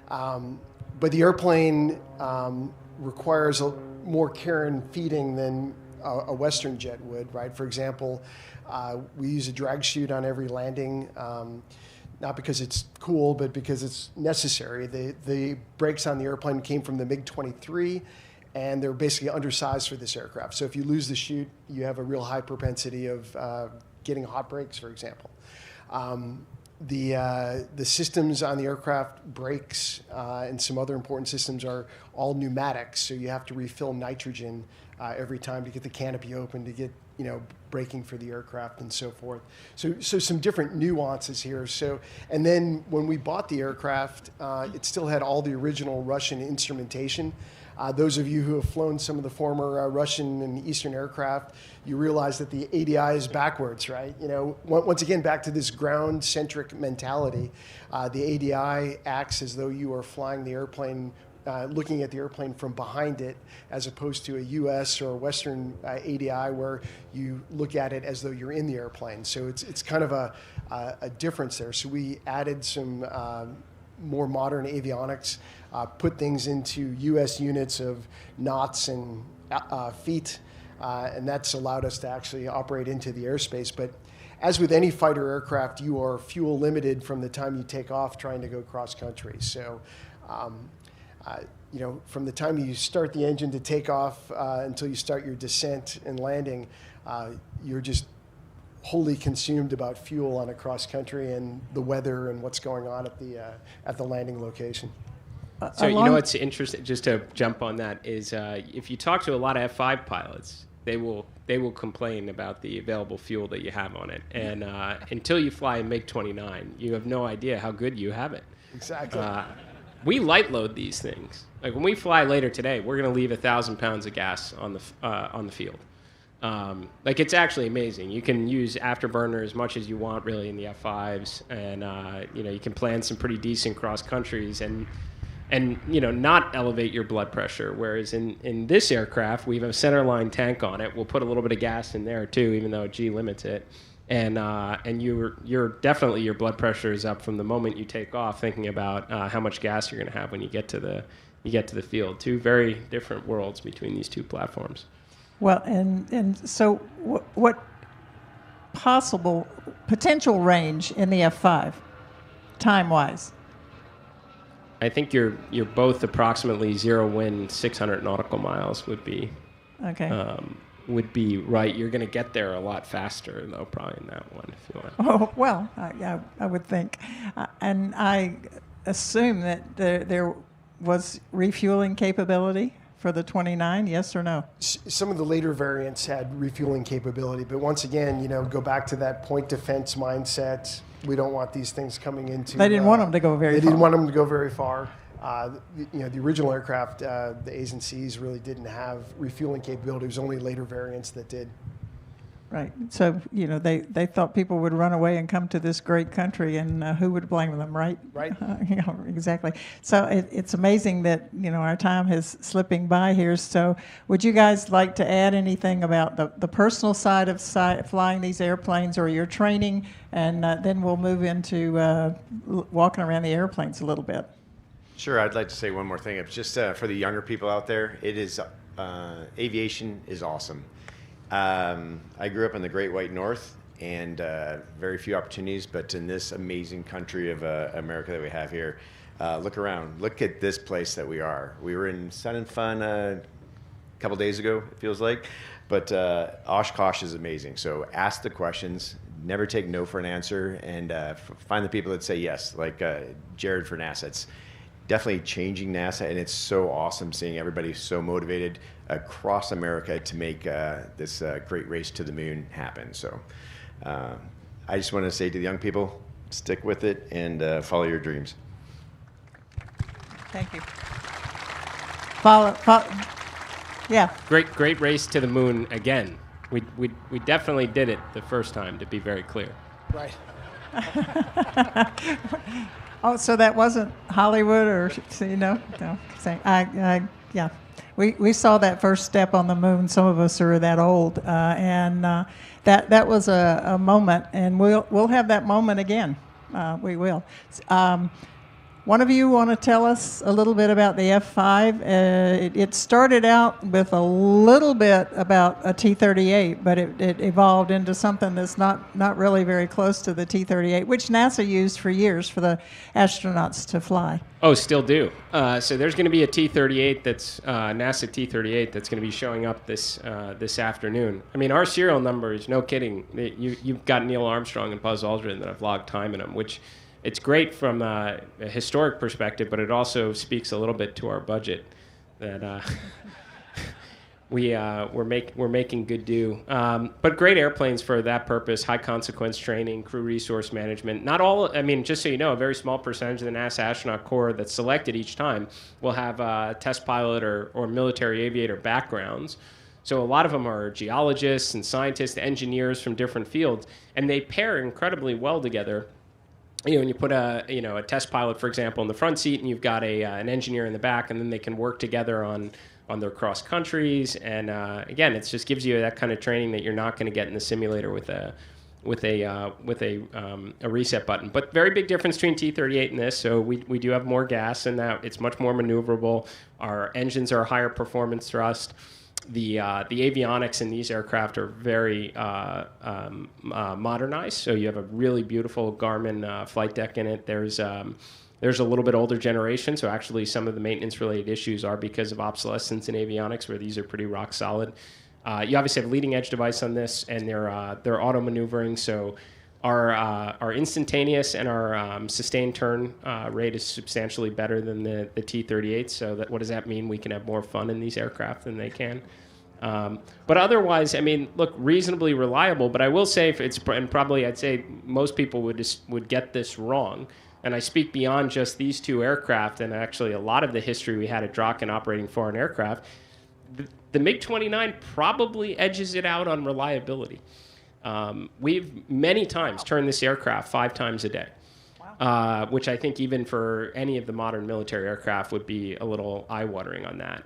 But the airplane requires more care and feeding than a Western jet would, right? For example, we use a drag chute on every landing, not because it's cool, but because it's necessary. The brakes on the airplane came from the MiG-29, and they're basically undersized for this aircraft. So if you lose the chute, you have a real high propensity of getting hot brakes, for example. The systems on the aircraft, brakes, and some other important systems are all pneumatics, so you have to refill nitrogen every time to get the canopy open, to get braking for the aircraft and so forth. So some different nuances here. So, and then when we bought the aircraft, it still had all the original Russian instrumentation. Those of you who have flown some of the former Russian and Eastern aircraft, you realize that the ADI is backwards, right? Once again, back to this ground-centric mentality, the ADI acts as though you are flying the airplane, looking at the airplane from behind it, as opposed to a U.S. or a Western ADI where you look at it as though you're in the airplane. So it's kind of a difference there. So we added some more modern avionics, put things into U.S. units of knots and feet, and that's allowed us to actually operate into the airspace. But as with any fighter aircraft, you are fuel limited from the time you take off trying to go cross country. So, from the time you start the engine to take off until you start your descent and landing, you're just wholly consumed about fuel on a cross country and the weather and what's going on at the landing location. So what's interesting, just to jump on that, is if you talk to a lot of F-5 pilots, they will complain about the available fuel that you have on it, and until you fly a MiG-29, you have no idea how good you have it. Exactly. We light load these things. Like when we fly later today, we're going to leave 1,000 pounds of gas on the field. It's actually amazing. You can use afterburner as much as you want, really, in the F-5s, and you can plan some pretty decent cross countries and not elevate your blood pressure. Whereas in this aircraft, we have a centerline tank on it. We'll put a little bit of gas in there too, even though G limits it. And you're definitely, your blood pressure is up from the moment you take off, thinking about how much gas you're going to have when you get to the field. Two very different worlds between these two platforms. Well, and so what possible potential range in the F-5, time-wise? I think you're both approximately zero wind, 600 nautical miles would be. Okay. Would be right. You're going to get there a lot faster, though, probably in that one, if you want. Oh, well, I would think. And I assume that there was refueling capability for the 29, yes or no? Some of the later variants had refueling capability, but once again, go back to that point defense mindset. We don't want these things coming into... They didn't want them to go very far. They didn't want them to go very far. The original aircraft, the A's and C's, really didn't have refueling capability. It was only later variants that did. Right. So, they thought people would run away and come to this great country, and who would blame them, right? Right. Exactly. So it's amazing that, our time is slipping by here. So would you guys like to add anything about the personal side of flying these airplanes or your training? And then we'll move into walking around the airplanes a little bit. Sure, I'd like to say one more thing. It's just for the younger people out there, it is aviation is awesome. I grew up in the Great White North, and very few opportunities, but in this amazing country of America that we have here, look around. Look at this place that we are. We were in Sun and Fun a couple days ago, it feels like, but Oshkosh is amazing. So ask the questions, never take no for an answer, and find the people that say yes, like Jared for NASA. It's definitely changing NASA, and it's so awesome seeing everybody so motivated across America to make this great race to the moon happen. So I just want to say to the young people, stick with it and follow your dreams. Thank you. Yeah. Great race to the moon again. We definitely did it the first time, to be very clear. Right. Oh, so that wasn't Hollywood, or no. Yeah. We saw that first step on the moon. Some of us are that old, and that was a moment, and we'll have that moment again. We will. One of you want to tell us a little bit about the F-5? It started out with a little bit about a T-38, but it evolved into something that's not really very close to the T-38, which NASA used for years for the astronauts to fly. Oh, still do. So there's going to be a T-38 that's NASA T-38 that's going to be showing up this afternoon. I mean, our serial number is no kidding. You've got Neil Armstrong and Buzz Aldrin that have logged time in them, which it's great from a historic perspective, but it also speaks a little bit to our budget that we're making good do. But great airplanes for that purpose, high consequence training, crew resource management. Not all, I mean, just so you know, a very small percentage of the NASA astronaut corps that's selected each time will have test pilot or military aviator backgrounds. So a lot of them are geologists and scientists, engineers from different fields, and they pair incredibly well together. You know, when you put a test pilot, for example, in the front seat, and you've got an engineer in the back, and then they can work together on their cross countries. And again, it just gives you that kind of training that you're not going to get in the simulator with a reset button. But very big difference between T-38 and this. So we do have more gas, and that it's much more maneuverable. Our engines are higher performance thrust. The avionics in these aircraft are very modernized. So you have a really beautiful Garmin flight deck in it. There's a little bit older generation, so actually some of the maintenance-related issues are because of obsolescence in avionics, where these are pretty rock solid. You obviously have a leading-edge device on this, and they're auto-maneuvering. So our instantaneous and our sustained turn rate is substantially better than the T-38. So what does that mean? We can have more fun in these aircraft than they can. But otherwise, I mean, look, reasonably reliable. But I will say, and probably I'd say most people would get this wrong. And I speak beyond just these two aircraft, and actually a lot of the history we had at Draken operating foreign aircraft. The MiG-29 probably edges it out on reliability. We've many times turned this aircraft 5 times a day, which I think even for any of the modern military aircraft would be a little eye-watering on that.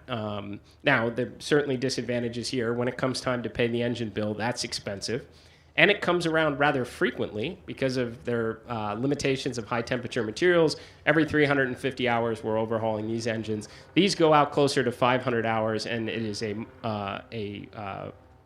Now, there are certainly disadvantages here. When it comes time to pay the engine bill, that's expensive. And it comes around rather frequently because of their limitations of high-temperature materials. Every 350 hours, we're overhauling these engines. These go out closer to 500 hours, and it is a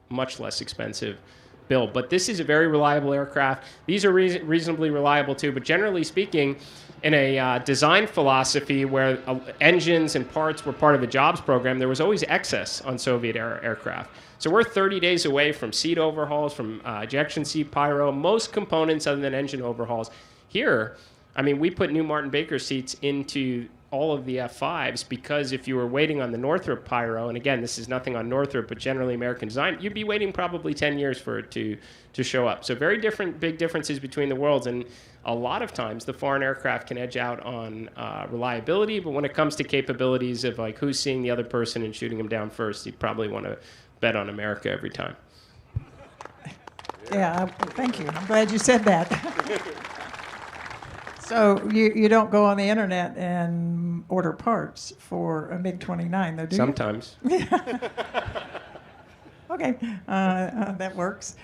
much less expensive build. But this is a very reliable aircraft. These are reasonably reliable too, but generally speaking, in a design philosophy where engines and parts were part of a jobs program, there was always excess on Soviet aircraft. So we're 30 days away from seat overhauls, from ejection seat pyro, most components other than engine overhauls. Here, I mean, we put new Martin Baker seats into all of the F-5s because if you were waiting on the Northrop pyro, and again, this is nothing on Northrop, but generally American design, you'd be waiting probably 10 years for it to show up. So very big differences between the worlds, and a lot of times the foreign aircraft can edge out on reliability, but when it comes to capabilities of like who's seeing the other person and shooting them down first, you'd probably want to bet on America every time. Yeah, thank you. I'm glad you said that. So you don't go on the internet and order parts for a MiG-29, though, do you? Sometimes. Okay, that works.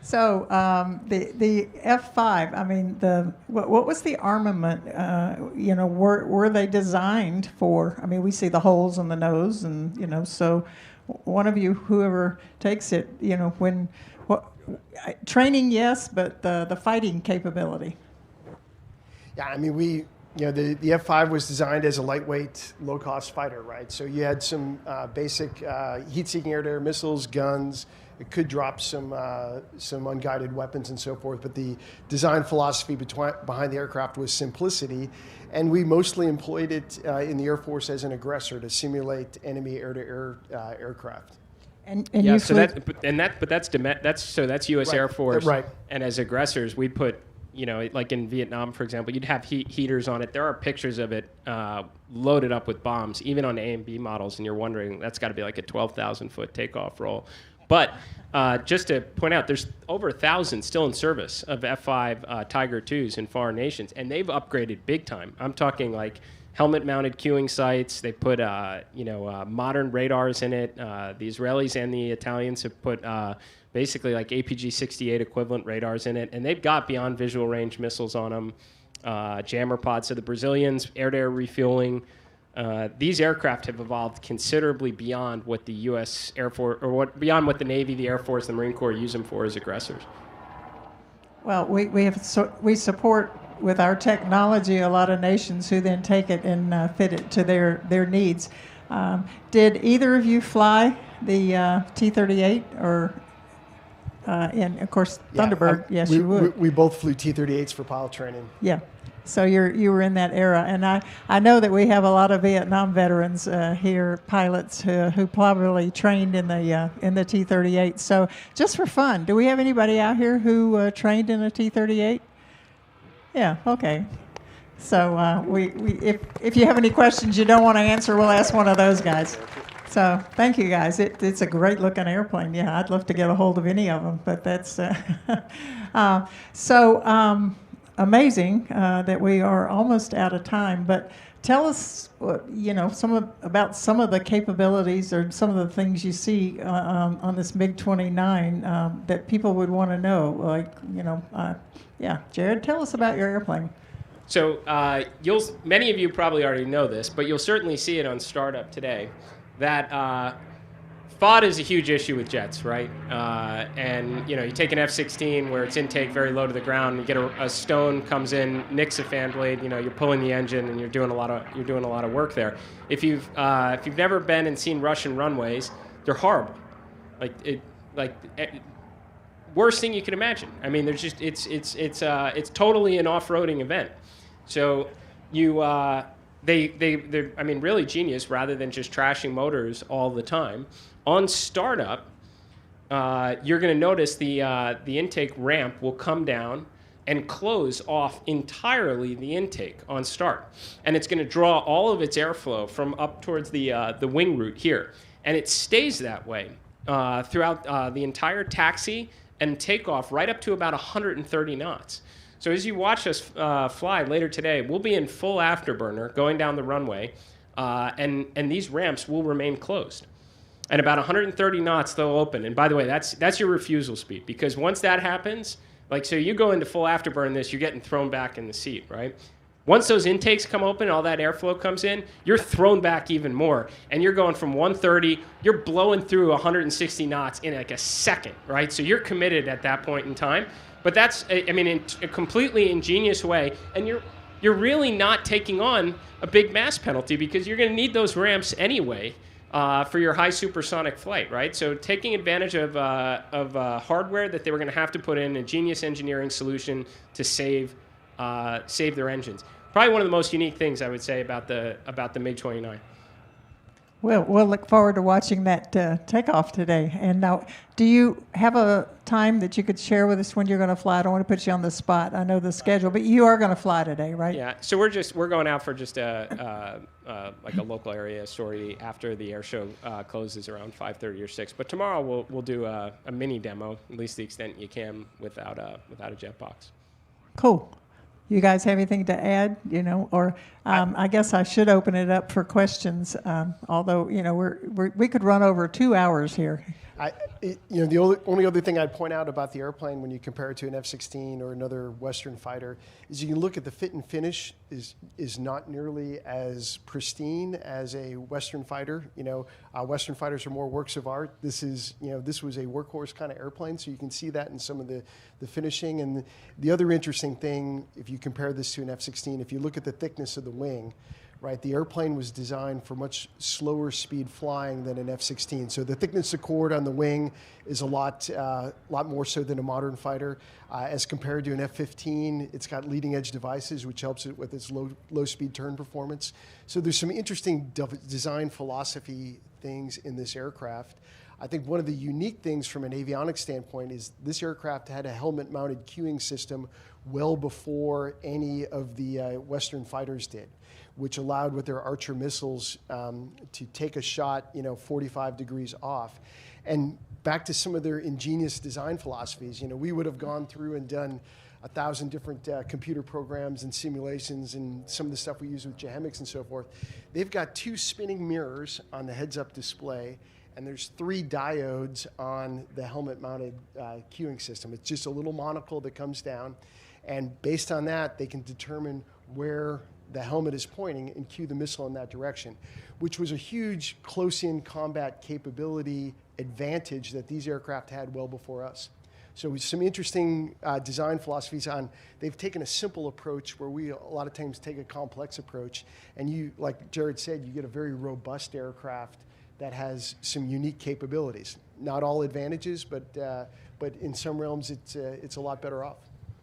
So the F-5, I mean, what was the armament? Were they designed for? I mean, we see the holes in the nose, and so one of you, whoever takes it, training, yes, but the fighting capability. Yeah, I mean, the F-5 was designed as a lightweight, low-cost fighter, right? So you had some basic heat-seeking air-to-air missiles, guns. It could drop some unguided weapons and so forth. But the design philosophy behind the aircraft was simplicity, and we mostly employed it in the Air Force as an aggressor to simulate enemy air-to-air aircraft. And yeah, that's U.S. Right. Air Force, Right? And as aggressors, we put. Like in Vietnam, for example, you'd have heaters on it. There are pictures of it loaded up with bombs, even on A and B models, and you're wondering, that's got to be like a 12,000-foot takeoff roll. But just to point out, there's over 1,000 still in service of F-5 Tiger IIs in foreign nations, and they've upgraded big time. I'm talking like helmet-mounted cueing sights. They put modern radars in it. The Israelis and the Italians have put basically like APG-68 equivalent radars in it, and they've got beyond visual range missiles on them. Jammer pods. So the Brazilians, air-to-air refueling. These aircraft have evolved considerably beyond what the U.S. Air Force, or beyond what the Navy, the Air Force, the Marine Corps use them for as aggressors. Well, we support with our technology a lot of nations who then take it and fit it to their needs. Did either of you fly the T-38 or? And of course, Thunderbird. Yes, you would. We both flew T-38s for pilot training. Yeah. So you were in that era, and I know that we have a lot of Vietnam veterans here, pilots who probably trained in the T-38. So just for fun, do we have anybody out here who trained in a T-38? Yeah. Okay. So if you have any questions you don't want to answer, we'll ask one of those guys. So thank you, guys. It's a great-looking airplane. Yeah, I'd love to get a hold of any of them, but that's amazing that we are almost out of time. But tell us, about some of the capabilities or some of the things you see on this MiG-29 that people would want to know. Jared, tell us about your airplane. So many of you probably already know this, but you'll certainly see it on startup today. That FOD is a huge issue with jets, right? And you take an F-16 where it's intake very low to the ground. You get a stone comes in, nicks a fan blade. You're pulling the engine, and you're doing a lot of work there. If you've never been and seen Russian runways, they're horrible. Worst thing you can imagine. I mean, there's just it's totally an off-roading event. So they're really genius rather than just trashing motors all the time. On startup, you're going to notice the intake ramp will come down and close off entirely the intake on start. And it's going to draw all of its airflow from up towards the wing root here. And it stays that way throughout the entire taxi and takeoff right up to about 130 knots. So as you watch us fly later today, we'll be in full afterburner going down the runway, and these ramps will remain closed. At about 130 knots, they'll open. And by the way, that's your refusal speed, because once that happens, so you go into full afterburn you're getting thrown back in the seat, right? Once those intakes come open, all that airflow comes in, you're thrown back even more. And you're going from 130, you're blowing through 160 knots in like a second, right? So you're committed at that point in time. But that's, in a completely ingenious way. And you're really not taking on a big mass penalty, because you're going to need those ramps anyway for your high supersonic flight, right? So taking advantage of hardware that they were going to have to put in, a genius engineering solution to save their engines. Probably one of the most unique things I would say about the MiG-29. Well, we'll look forward to watching that takeoff today. And now, do you have a time that you could share with us when you're going to fly? I don't want to put you on the spot. I know the schedule, but you are going to fly today, right? Yeah. So we're going out for just a local area sortie after the air show closes around 5:30 or 6. But tomorrow we'll do a mini demo, at least the extent you can, without a jet box. Cool. You guys have anything to add, or I guess I should open it up for questions, although, we could run over 2 hours here. The only other thing I'd point out about the airplane when you compare it to an F-16 or another Western fighter is you can look at the fit and finish is not nearly as pristine as a Western fighter. Western fighters are more works of art. This was a workhorse kind of airplane, so you can see that in some of the finishing. And the other interesting thing, if you compare this to an F-16, if you look at the thickness of the wing, right, the airplane was designed for much slower speed flying than an F-16. So the thickness of cord on the wing is a lot more so than a modern fighter. As compared to an F-15, it's got leading edge devices, which helps it with its low speed turn performance. So there's some interesting design philosophy things in this aircraft. I think one of the unique things from an avionics standpoint is this aircraft had a helmet-mounted cueing system well before any of the Western fighters did, which allowed with their Archer missiles to take a shot, 45 degrees off. And back to some of their ingenious design philosophies. We would have gone through and done 1,000 different computer programs and simulations and some of the stuff we use with JHEMICs and so forth. They've got 2 spinning mirrors on the heads-up display, and there's 3 diodes on the helmet-mounted cueing system. It's just a little monocle that comes down, and based on that, they can determine where the helmet is pointing and cue the missile in that direction, which was a huge close-in combat capability advantage that these aircraft had well before us. So some interesting design philosophies on, they've taken a simple approach where we a lot of times take a complex approach, and you, like Jared said, you get a very robust aircraft that has some unique capabilities. Not all advantages, but in some realms it's a lot better off.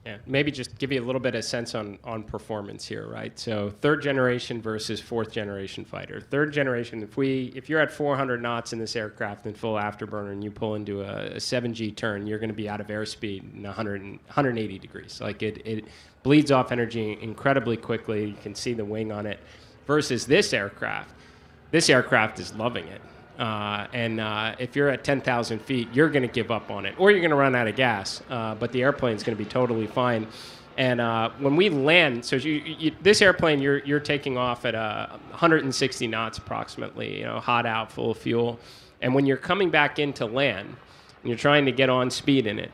Yeah, maybe just give you a little bit of sense on performance here, right? So 3rd generation versus 4th generation fighter. 3rd generation, if you're at 400 knots in this aircraft in full afterburner and you pull into a 7G turn, you're going to be out of airspeed in 180 degrees. Like it bleeds off energy incredibly quickly. You can see the wing on it. Versus this aircraft is loving it. If you're at 10,000 feet, you're going to give up on it, or you're going to run out of gas. But the airplane's going to be totally fine. And when we land, so this airplane, you're taking off at 160 knots approximately, hot out, full of fuel. And when you're coming back in to land, and you're trying to get on speed in it,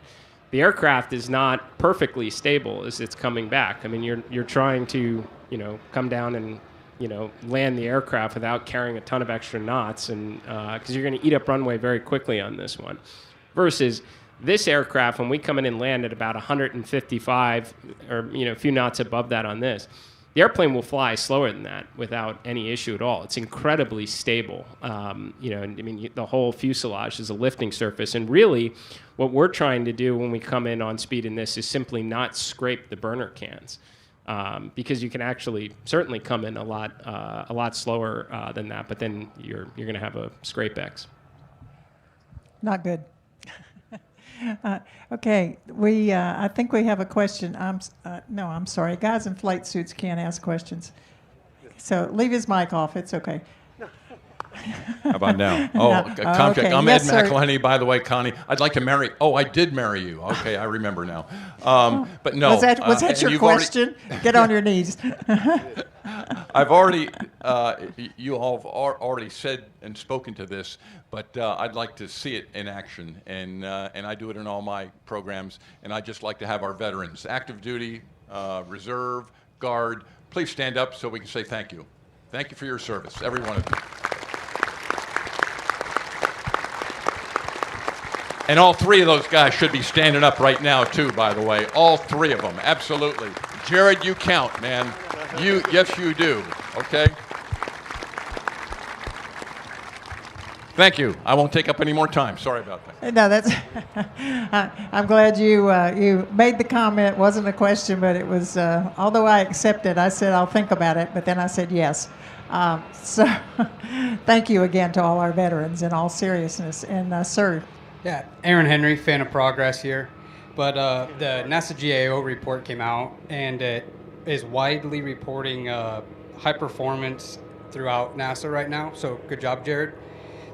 the aircraft is not perfectly stable as it's coming back. I mean, you're trying to, come down and land the aircraft without carrying a ton of extra knots, and because you're going to eat up runway very quickly on this one. Versus this aircraft, when we come in and land at about 155 or a few knots above that on this, the airplane will fly slower than that without any issue at all. It's incredibly stable. The whole fuselage is a lifting surface, and really, what we're trying to do when we come in on speed in this is simply not scrape the burner cans. Because you can actually certainly come in a lot slower than that, but then you're going to have a scrape X. Not good. Okay, I think we have a question. I'm sorry. Guys in flight suits can't ask questions. So leave his mic off. It's okay. How about now? Oh, no. Comcast. Okay. I'm Yes, Ed sir. McElhenney, by the way, Connie. I'd like to marry. Oh, I did marry you. Okay, I remember now. But no. Was that your question? Get on your knees. I've already, you all have already said and spoken to this, but I'd like to see it in action, and I do it in all my programs, and I'd just like to have our veterans, active duty, reserve, guard, please stand up so we can say thank you. Thank you for your service, every one of you. And all 3 of those guys should be standing up right now, too, by the way. All 3 of them, absolutely. Jared, you count, man. Yes, you do, okay? Thank you. I won't take up any more time. Sorry about that. No, that's. I'm glad you made the comment. It wasn't a question, but it was. Although I accepted, I said I'll think about it, but then I said yes. So, thank you again to all our veterans in all seriousness. And sir. Yeah, Aaron Henry, fan of progress here. But the NASA GAO report came out, and it is widely reporting high performance throughout NASA right now. So good job, Jared.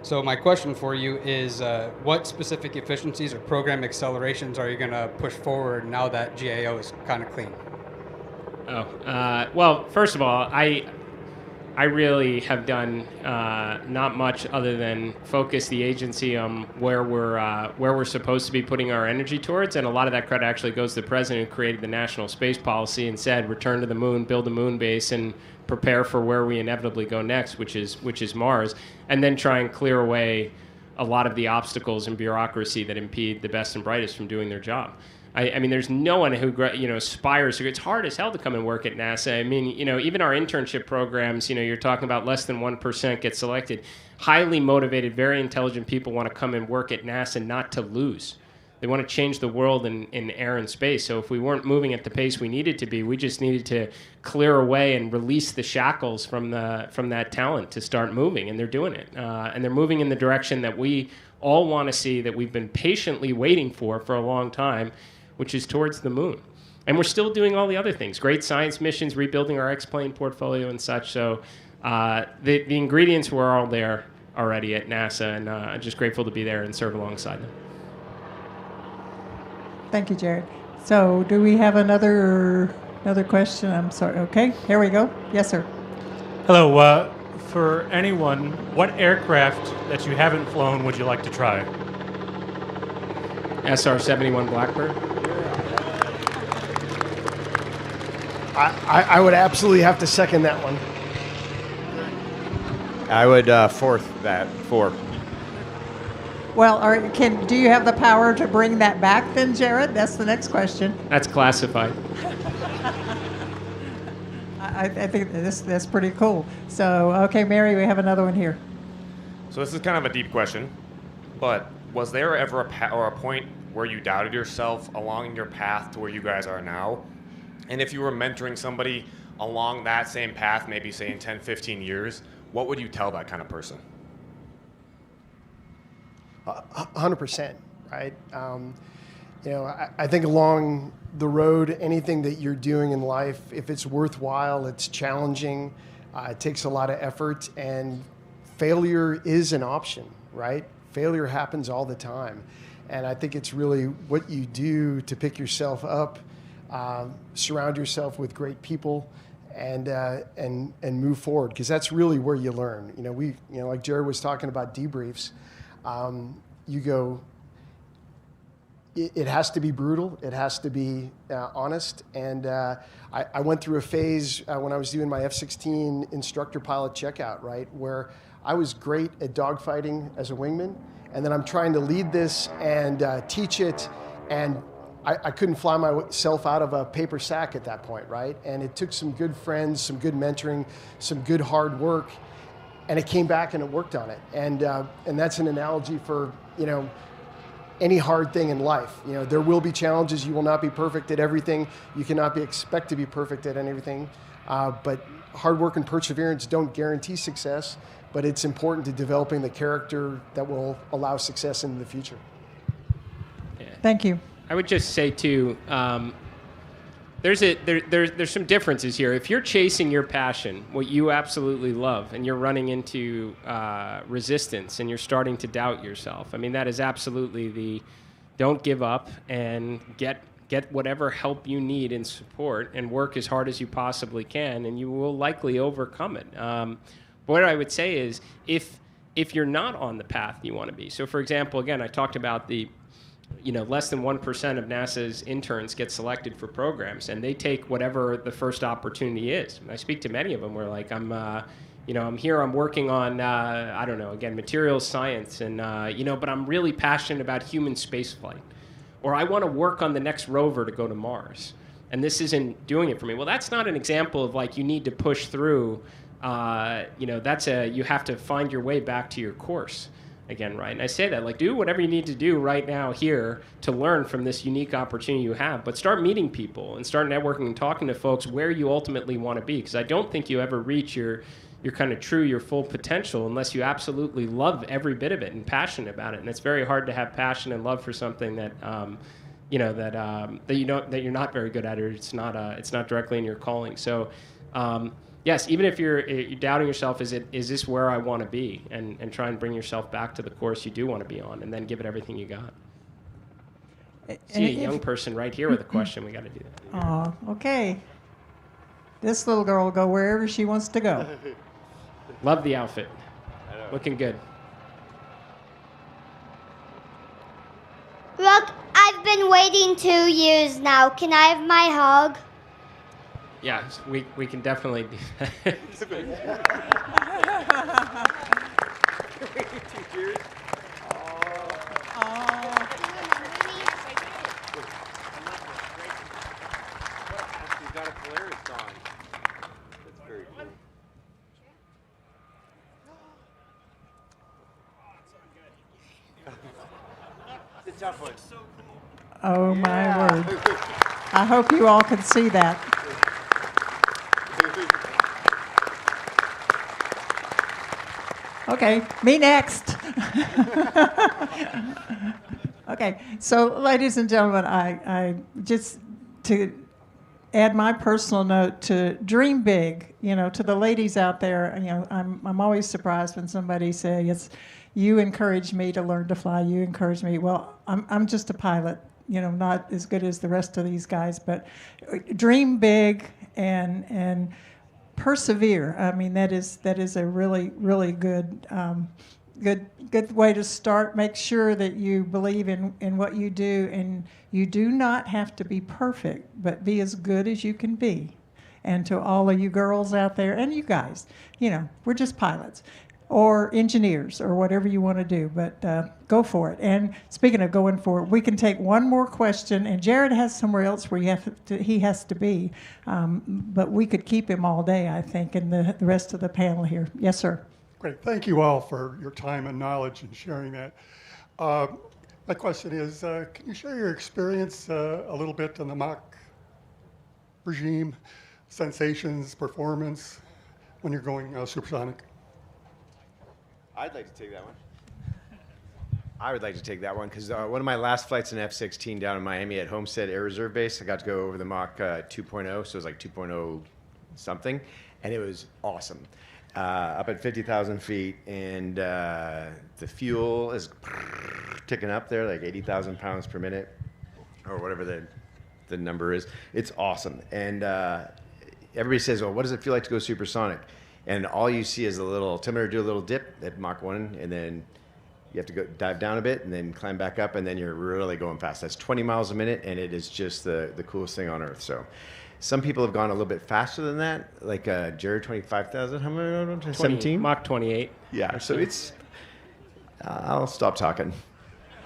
So my question for you is, what specific efficiencies or program accelerations are you going to push forward now that GAO is kind of clean? Well, first of all, I really have done not much other than focus the agency on where we're supposed to be putting our energy towards, and a lot of that credit actually goes to the president who created the national space policy and said return to the moon, build a moon base, and prepare for where we inevitably go next, which is Mars, and then try and clear away a lot of the obstacles and bureaucracy that impede the best and brightest from doing their job. I mean, there's no one who aspires to. It's hard as hell to come and work at NASA. I mean, even our internship programs, you're talking about less than 1% get selected. Highly motivated, very intelligent people want to come and work at NASA not to lose. They want to change the world in air and space. So if we weren't moving at the pace we needed to be, we just needed to clear away and release the shackles from that talent to start moving. And they're doing it. And they're moving in the direction that we all want to see, that we've been patiently waiting for a long time, which is towards the moon. And we're still doing all the other things, great science missions, rebuilding our X-plane portfolio and such. So the ingredients were all there. already at NASA, and just grateful to be there and serve alongside them. Thank you, Jared. So do we have another question? I'm sorry. Okay, here we go. Yes, sir. Hello. For anyone, what aircraft that you haven't flown would you like to try? SR-71 Blackbird. I would absolutely have to second that one. I would fourth that. 4. Well, do you have the power to bring that back then, Jared? That's the next question. That's classified. I think that's pretty cool. So, okay, Mary, we have another one here. So this is kind of a deep question, but was there ever a point where you doubted yourself along your path to where you guys are now? And if you were mentoring somebody along that same path, maybe say in 10, 15 years, what would you tell that kind of person? 100%, right? I think along the road, anything that you're doing in life, if it's worthwhile, it's challenging, it takes a lot of effort, and failure is an option, right? Failure happens all the time. And I think it's really what you do to pick yourself up, surround yourself with great people, and move forward, because that's really where you learn. Like Jared was talking about debriefs, it has to be brutal. It has to be honest. And I went through a phase when I was doing my F-16 instructor pilot checkout, right, where I was great at dogfighting as a wingman, and then I'm trying to lead this and teach it, and I couldn't fly myself out of a paper sack at that point, right? And it took some good friends, some good mentoring, some good hard work, and it came back and it worked on it. And that's an analogy for, any hard thing in life. There will be challenges. You will not be perfect at everything. You cannot expect to be perfect at everything. But hard work and perseverance don't guarantee success, but it's important to developing the character that will allow success in the future. Yeah. Thank you. I would just say too, there's some differences here. If you're chasing your passion, what you absolutely love, and you're running into resistance and you're starting to doubt yourself, I mean, that is absolutely don't give up and get whatever help you need and support, and work as hard as you possibly can, and you will likely overcome it. What I would say is if you're not on the path you want to be. So for example, again, I talked about less than 1% of NASA's interns get selected for programs, and they take whatever the first opportunity is. I speak to many of them where, like, I'm here, I'm working on, materials science, and, but I'm really passionate about human spaceflight. Or I want to work on the next rover to go to Mars, and this isn't doing it for me. Well, that's not an example of, like, you need to push through, you have to find your way back to your course. Again, right? And I say that, like, do whatever you need to do right now here to learn from this unique opportunity you have, but start meeting people and start networking and talking to folks where you ultimately want to be, because I don't think you ever reach your full potential unless you absolutely love every bit of it and passionate about it. And it's very hard to have passion and love for something that you're not very good at, or it's not directly in your calling. So yes, even if you're doubting yourself, is this where I want to be? And try and bring yourself back to the course you do want to be on, and then give it everything you got. See a young person right here with a question. We got to do that. Oh, okay. This little girl will go wherever she wants to go. Love the outfit. Looking good. Look, I've been waiting 2 years now. Can I have my hug? Yeah, we can definitely do that. Oh, my word. I hope you all can see that. Okay, me next. Okay, so ladies and gentlemen, I just to add my personal note to dream big. To the ladies out there, I'm always surprised when somebody says, "You encouraged me to learn to fly. You encouraged me." Well, I'm just a pilot. Not as good as the rest of these guys, but dream big and persevere. I mean, that is a really, really good way to start. Make sure that you believe in what you do, and you do not have to be perfect, but be as good as you can be. And to all of you girls out there, and you guys, we're just pilots or engineers or whatever you want to do, but go for it. And speaking of going for it, we can take one more question, and Jared has somewhere else where he has to be, but we could keep him all day, I think, and the rest of the panel here. Yes, sir. Great. Thank you all for your time and knowledge and sharing that. My question is, can you share your experience a little bit on the Mach regime, sensations, performance, when you're going supersonic? I'd like to take that one. I would like to take that one because one of my last flights in F-16 down in Miami at Homestead Air Reserve Base, I got to go over the Mach 2.0, so it was like 2.0 something, and it was awesome. Up at 50,000 feet, and the fuel is ticking up there, like 80,000 pounds per minute, or whatever the number is. It's awesome. And everybody says, well, what does it feel like to go supersonic? And all you see is a little altimeter do a little dip at Mach 1, and then you have to go dive down a bit and then climb back up, and then you're really going fast. That's 20 miles a minute, and it is just the coolest thing on Earth. So some people have gone a little bit faster than that, like Jared 25,000. How many? 17? Mach 28. Yeah, so it's... I'll stop talking.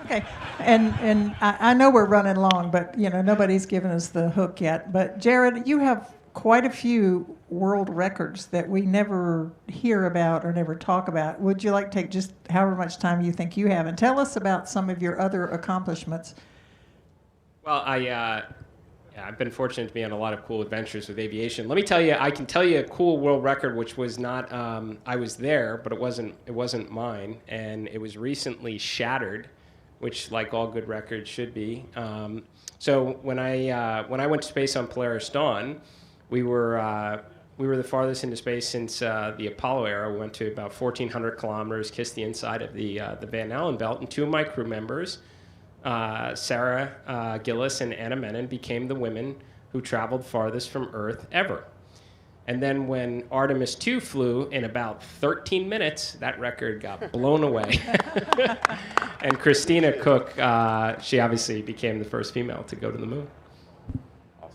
Okay, and I know we're running long, but nobody's given us the hook yet. But Jared, you have quite a few world records that we never hear about or never talk about. Would you like to take just however much time you think you have and tell us about some of your other accomplishments? Well, I've been fortunate to be on a lot of cool adventures with aviation. Let me tell you, I can tell you a cool world record, which was not, I was there, but it wasn't mine, and it was recently shattered, which, like all good records, should be. So when I went to space on Polaris Dawn, we were the farthest into space since the Apollo era. We went to about 1,400 kilometers, kissed the inside of the Van Allen belt, and two of my crew members, Sarah Gillis and Anna Menon, became the women who traveled farthest from Earth ever. And then when Artemis II flew, in about 13 minutes, that record got blown away. And Christina Cook, she obviously became the first female to go to the moon.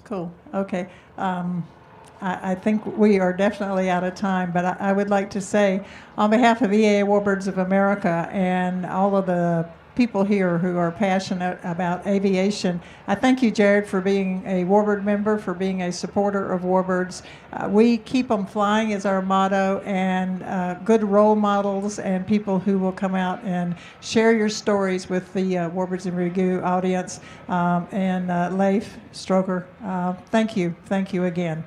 Cool. Okay. I think we are definitely out of time, but I would like to say, on behalf of EAA Warbirds of America and all of the people here who are passionate about aviation, I thank you, Jared, for being a Warbird member, for being a supporter of Warbirds. We keep them flying is our motto, and good role models and people who will come out and share your stories with the Warbirds and Review audience. And Leif Stroger, thank you. Thank you again.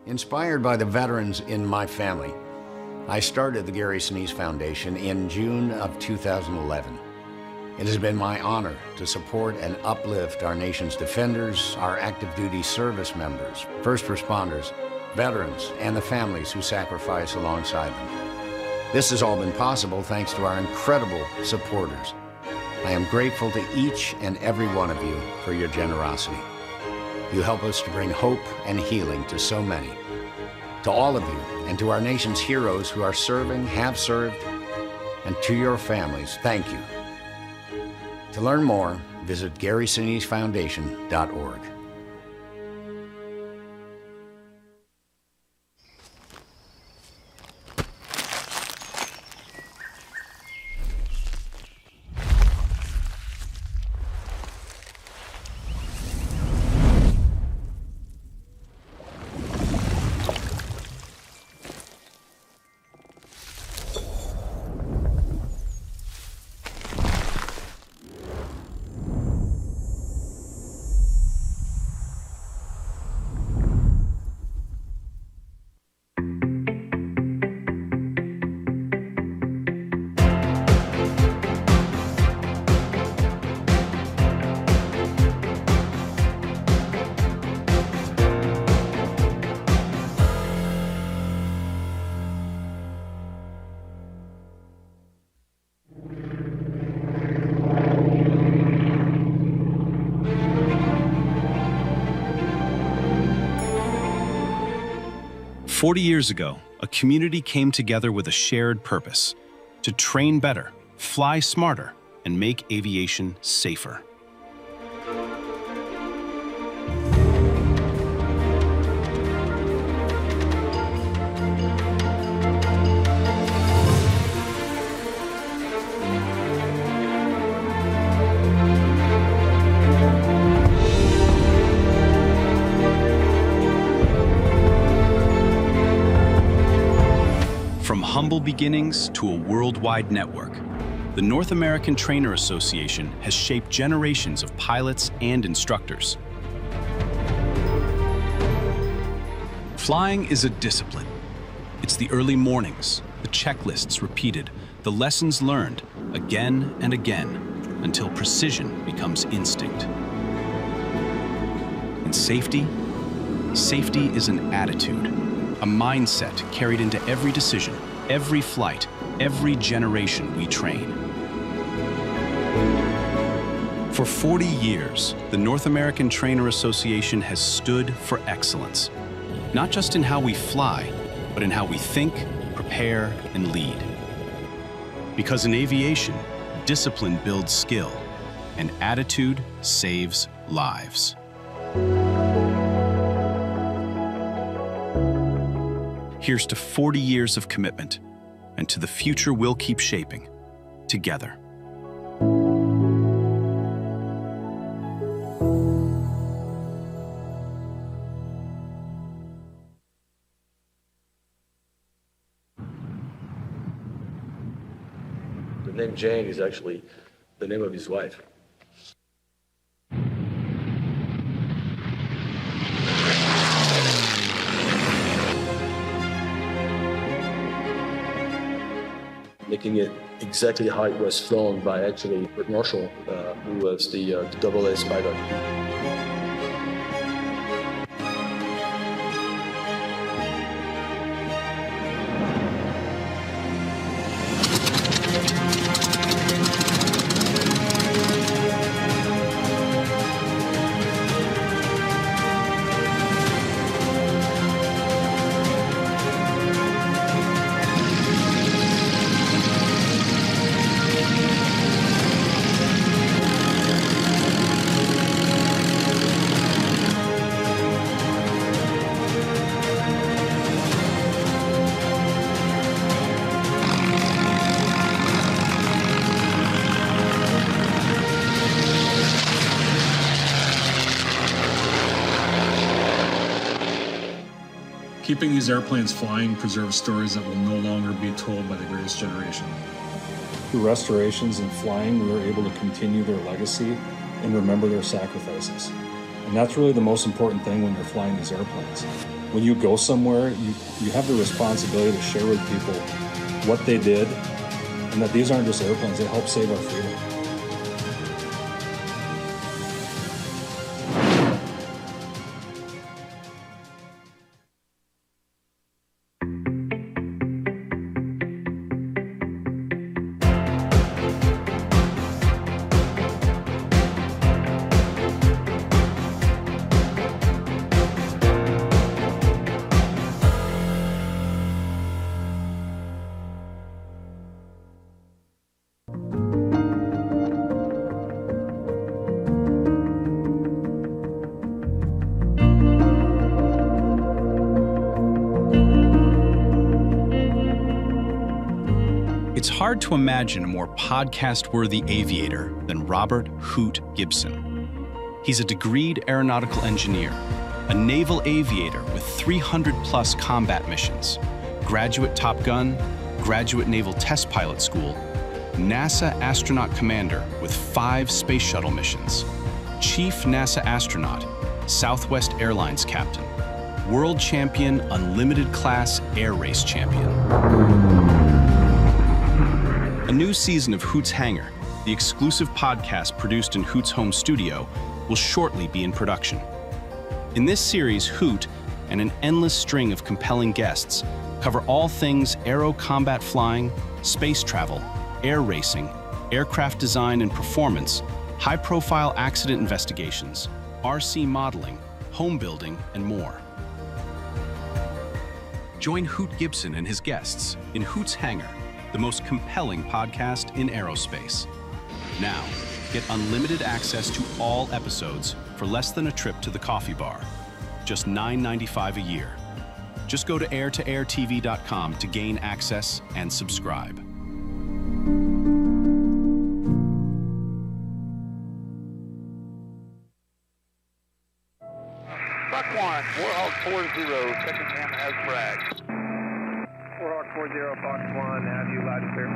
Inspired by the veterans in my family, I started the Gary Sinise Foundation in June of 2011. It has been my honor to support and uplift our nation's defenders, our active duty service members, first responders, veterans, and the families who sacrifice alongside them. This has all been possible thanks to our incredible supporters. I am grateful to each and every one of you for your generosity. You help us to bring hope and healing to so many. To all of you, and to our nation's heroes who are serving, have served, and to your families, thank you. To learn more, visit GarySiniseFoundation.org. 40 years ago, a community came together with a shared purpose: to train better, fly smarter, and make aviation safer. From humble beginnings to a worldwide network, the North American Trainer Association has shaped generations of pilots and instructors. Flying is a discipline. It's the early mornings, the checklists repeated, the lessons learned again and again until precision becomes instinct. And safety? Safety is an attitude, a mindset carried into every decision, every flight, every generation we train. For 40 years, the North American Trainer Association has stood for excellence, not just in how we fly, but in how we think, prepare, and lead. Because in aviation, discipline builds skill, and attitude saves lives. Here's to 40 years of commitment, and to the future we'll keep shaping together. The name Jane is actually the name of his wife. Making it exactly how it was flown by actually Bert Marshall, who was the AA pilot. Keeping these airplanes flying preserves stories that will no longer be told by the greatest generation. Through restorations and flying, we were able to continue their legacy and remember their sacrifices. And that's really the most important thing when you're flying these airplanes. When you go somewhere, you have the responsibility to share with people what they did, and that these aren't just airplanes, they help save our freedom. It's hard to imagine a more podcast-worthy aviator than Robert Hoot Gibson. He's a degreed aeronautical engineer, a naval aviator with 300-plus combat missions, graduate Top Gun, graduate Naval Test Pilot School, NASA astronaut commander with 5 space shuttle missions, chief NASA astronaut, Southwest Airlines captain, world champion unlimited class air race champion. A new season of Hoot's Hangar, the exclusive podcast produced in Hoot's home studio, will shortly be in production. In this series, Hoot and an endless string of compelling guests cover all things aero combat flying, space travel, air racing, aircraft design and performance, high-profile accident investigations, RC modeling, home building, and more. Join Hoot Gibson and his guests in Hoot's Hangar, the most compelling podcast in aerospace. Now, get unlimited access to all episodes for less than a trip to the coffee bar. Just $9.95 a year. Just go to airtoairtv.com to gain access and subscribe. Buck 1, Warhawk 40, second cam has fragged. Warhawk 40, Fox 1, have you loud and clear.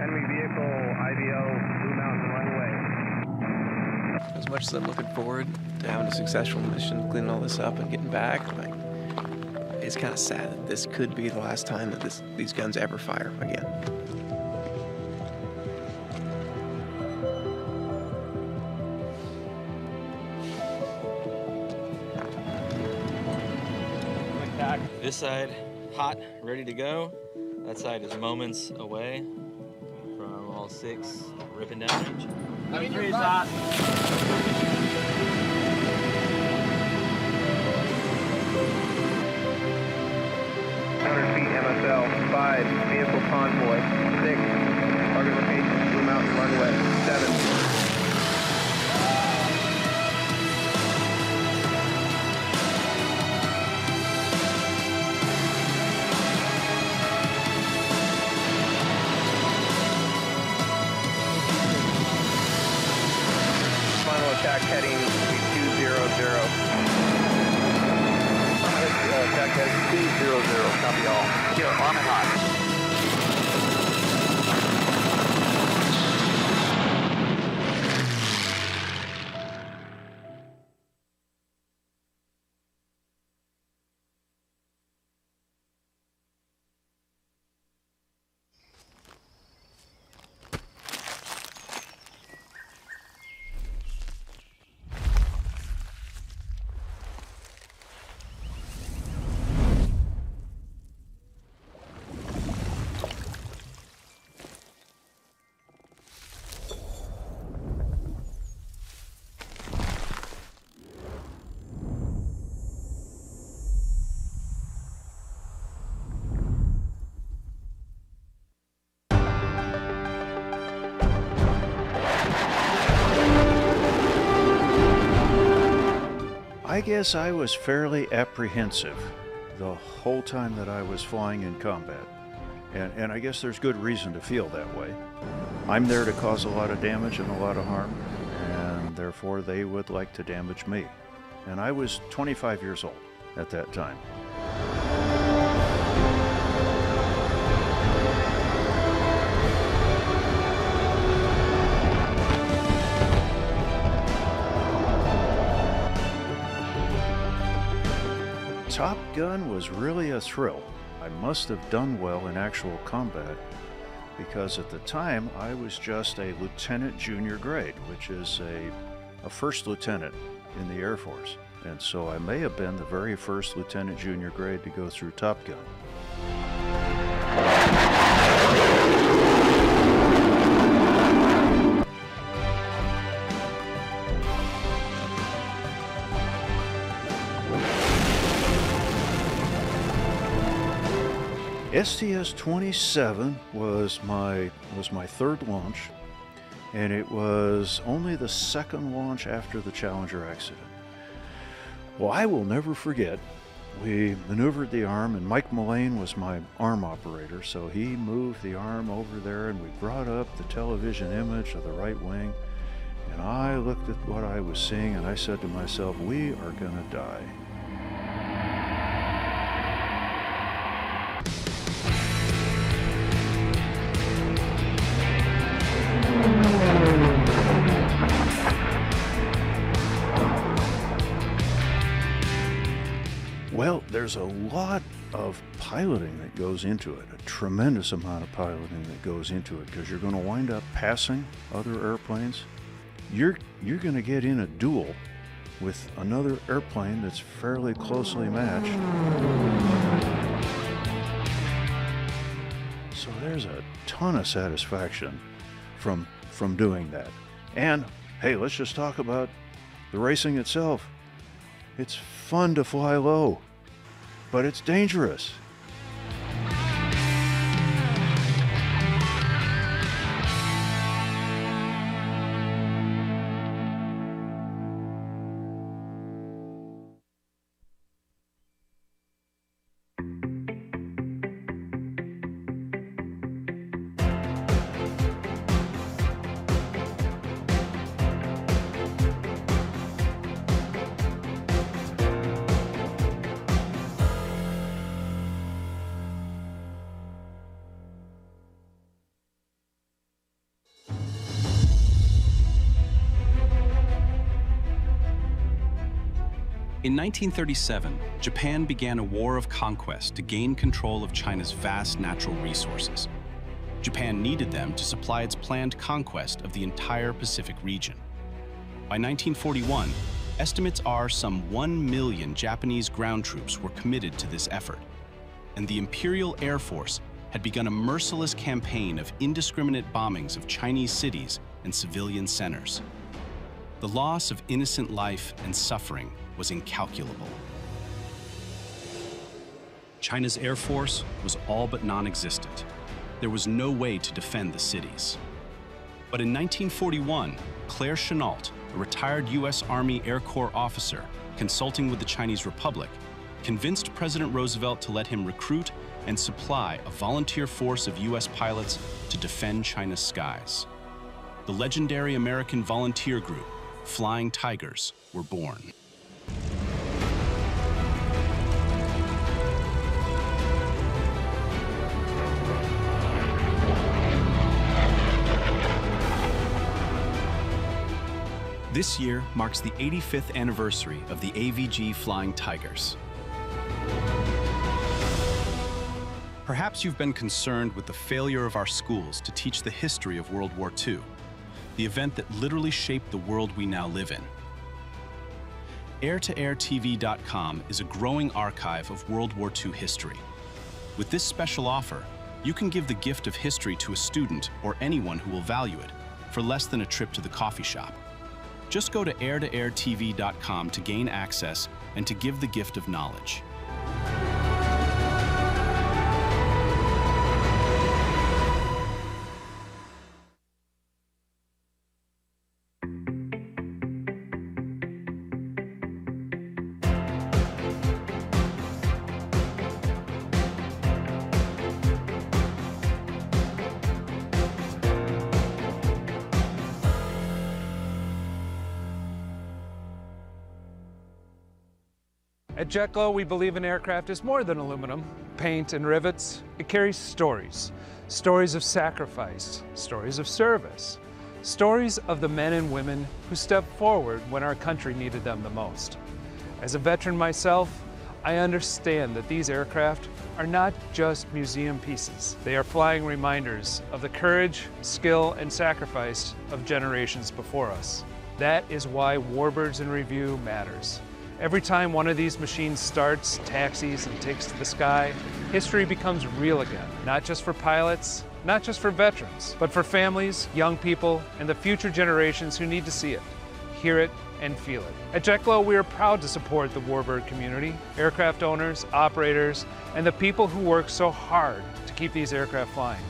Enemy vehicle, IVO, Blue Mountain runway. As much as I'm looking forward to having a successful mission, cleaning all this up and getting back, it's kind of sad that this could be the last time that these guns ever fire again. This side, hot, ready to go. That side is moments away from all 6 ripping down range. Freeze hot. 100 feet MSL, 5, vehicle convoy, 6, target location, Blue Mountain runway, 7. Final attack heading 200. Attack heading 200. Copy all. Here, arm and hot. I guess I was fairly apprehensive the whole time that I was flying in combat. And I guess there's good reason to feel that way. I'm there to cause a lot of damage and a lot of harm, and therefore they would like to damage me. And I was 25 years old at that time. Top Gun was really a thrill. I must have done well in actual combat because at the time I was just a lieutenant junior grade, which is a first lieutenant in the Air Force. And so I may have been the very first lieutenant junior grade to go through Top Gun. STS-27 was my third launch, and it was only the second launch after the Challenger accident. Well, I will never forget, we maneuvered the arm, and Mike Mullane was my arm operator, so he moved the arm over there, and we brought up the television image of the right wing, and I looked at what I was seeing, and I said to myself, we are gonna die. Well, there's a lot of piloting that goes into it, a tremendous amount of piloting that goes into it, because you're going to wind up passing other airplanes. You're going to get in a duel with another airplane that's fairly closely matched. So there's a ton of satisfaction from doing that. And hey, let's just talk about the racing itself. It's fun to fly low, but it's dangerous. In 1937, Japan began a war of conquest to gain control of China's vast natural resources. Japan needed them to supply its planned conquest of the entire Pacific region. By 1941, estimates are some 1 million Japanese ground troops were committed to this effort, and the Imperial Air Force had begun a merciless campaign of indiscriminate bombings of Chinese cities and civilian centers. The loss of innocent life and suffering was incalculable. China's Air Force was all but non-existent. There was no way to defend the cities. But in 1941, Claire Chennault, a retired U.S. Army Air Corps officer consulting with the Chinese Republic, convinced President Roosevelt to let him recruit and supply a volunteer force of U.S. pilots to defend China's skies. The legendary American volunteer group, Flying Tigers, were born. This year marks the 85th anniversary of the AVG Flying Tigers. Perhaps you've been concerned with the failure of our schools to teach the history of World War II, the event that literally shaped the world we now live in. Air-to-air-tv.com is a growing archive of World War II history. With this special offer, you can give the gift of history to a student or anyone who will value it for less than a trip to the coffee shop. Just go to air-to-air-tv.com to gain access and to give the gift of knowledge. At JetGlo, we believe an aircraft is more than aluminum, paint, and rivets. It carries stories. Stories of sacrifice, stories of service, stories of the men and women who stepped forward when our country needed them the most. As a veteran myself, I understand that these aircraft are not just museum pieces. They are flying reminders of the courage, skill, and sacrifice of generations before us. That is why Warbirds in Review matters. Every time one of these machines starts, taxis, and takes to the sky, history becomes real again, not just for pilots, not just for veterans, but for families, young people, and the future generations who need to see it, hear it, and feel it. At JetGlo, we are proud to support the Warbird community, aircraft owners, operators, and the people who work so hard to keep these aircraft flying.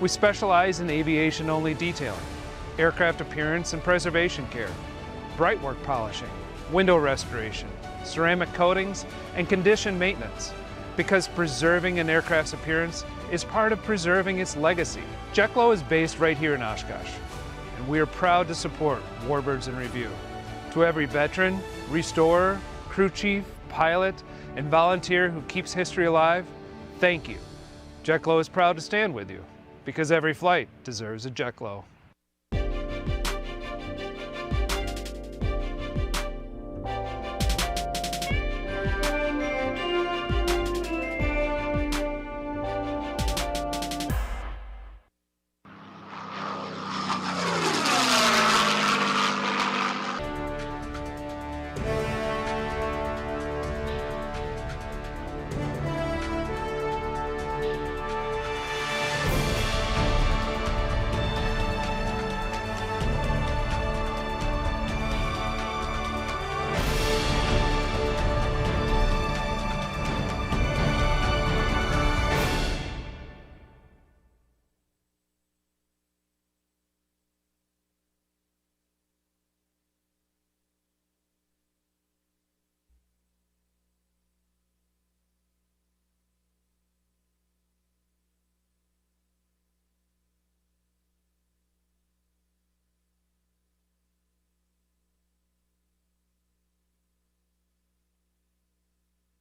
We specialize in aviation-only detailing, aircraft appearance and preservation care, bright work polishing, window restoration, ceramic coatings, and condition maintenance, because preserving an aircraft's appearance is part of preserving its legacy. JetGlo is based right here in Oshkosh, and we are proud to support Warbirds in Review. To every veteran, restorer, crew chief, pilot, and volunteer who keeps history alive, thank you. JetGlo is proud to stand with you, because every flight deserves a JetGlo.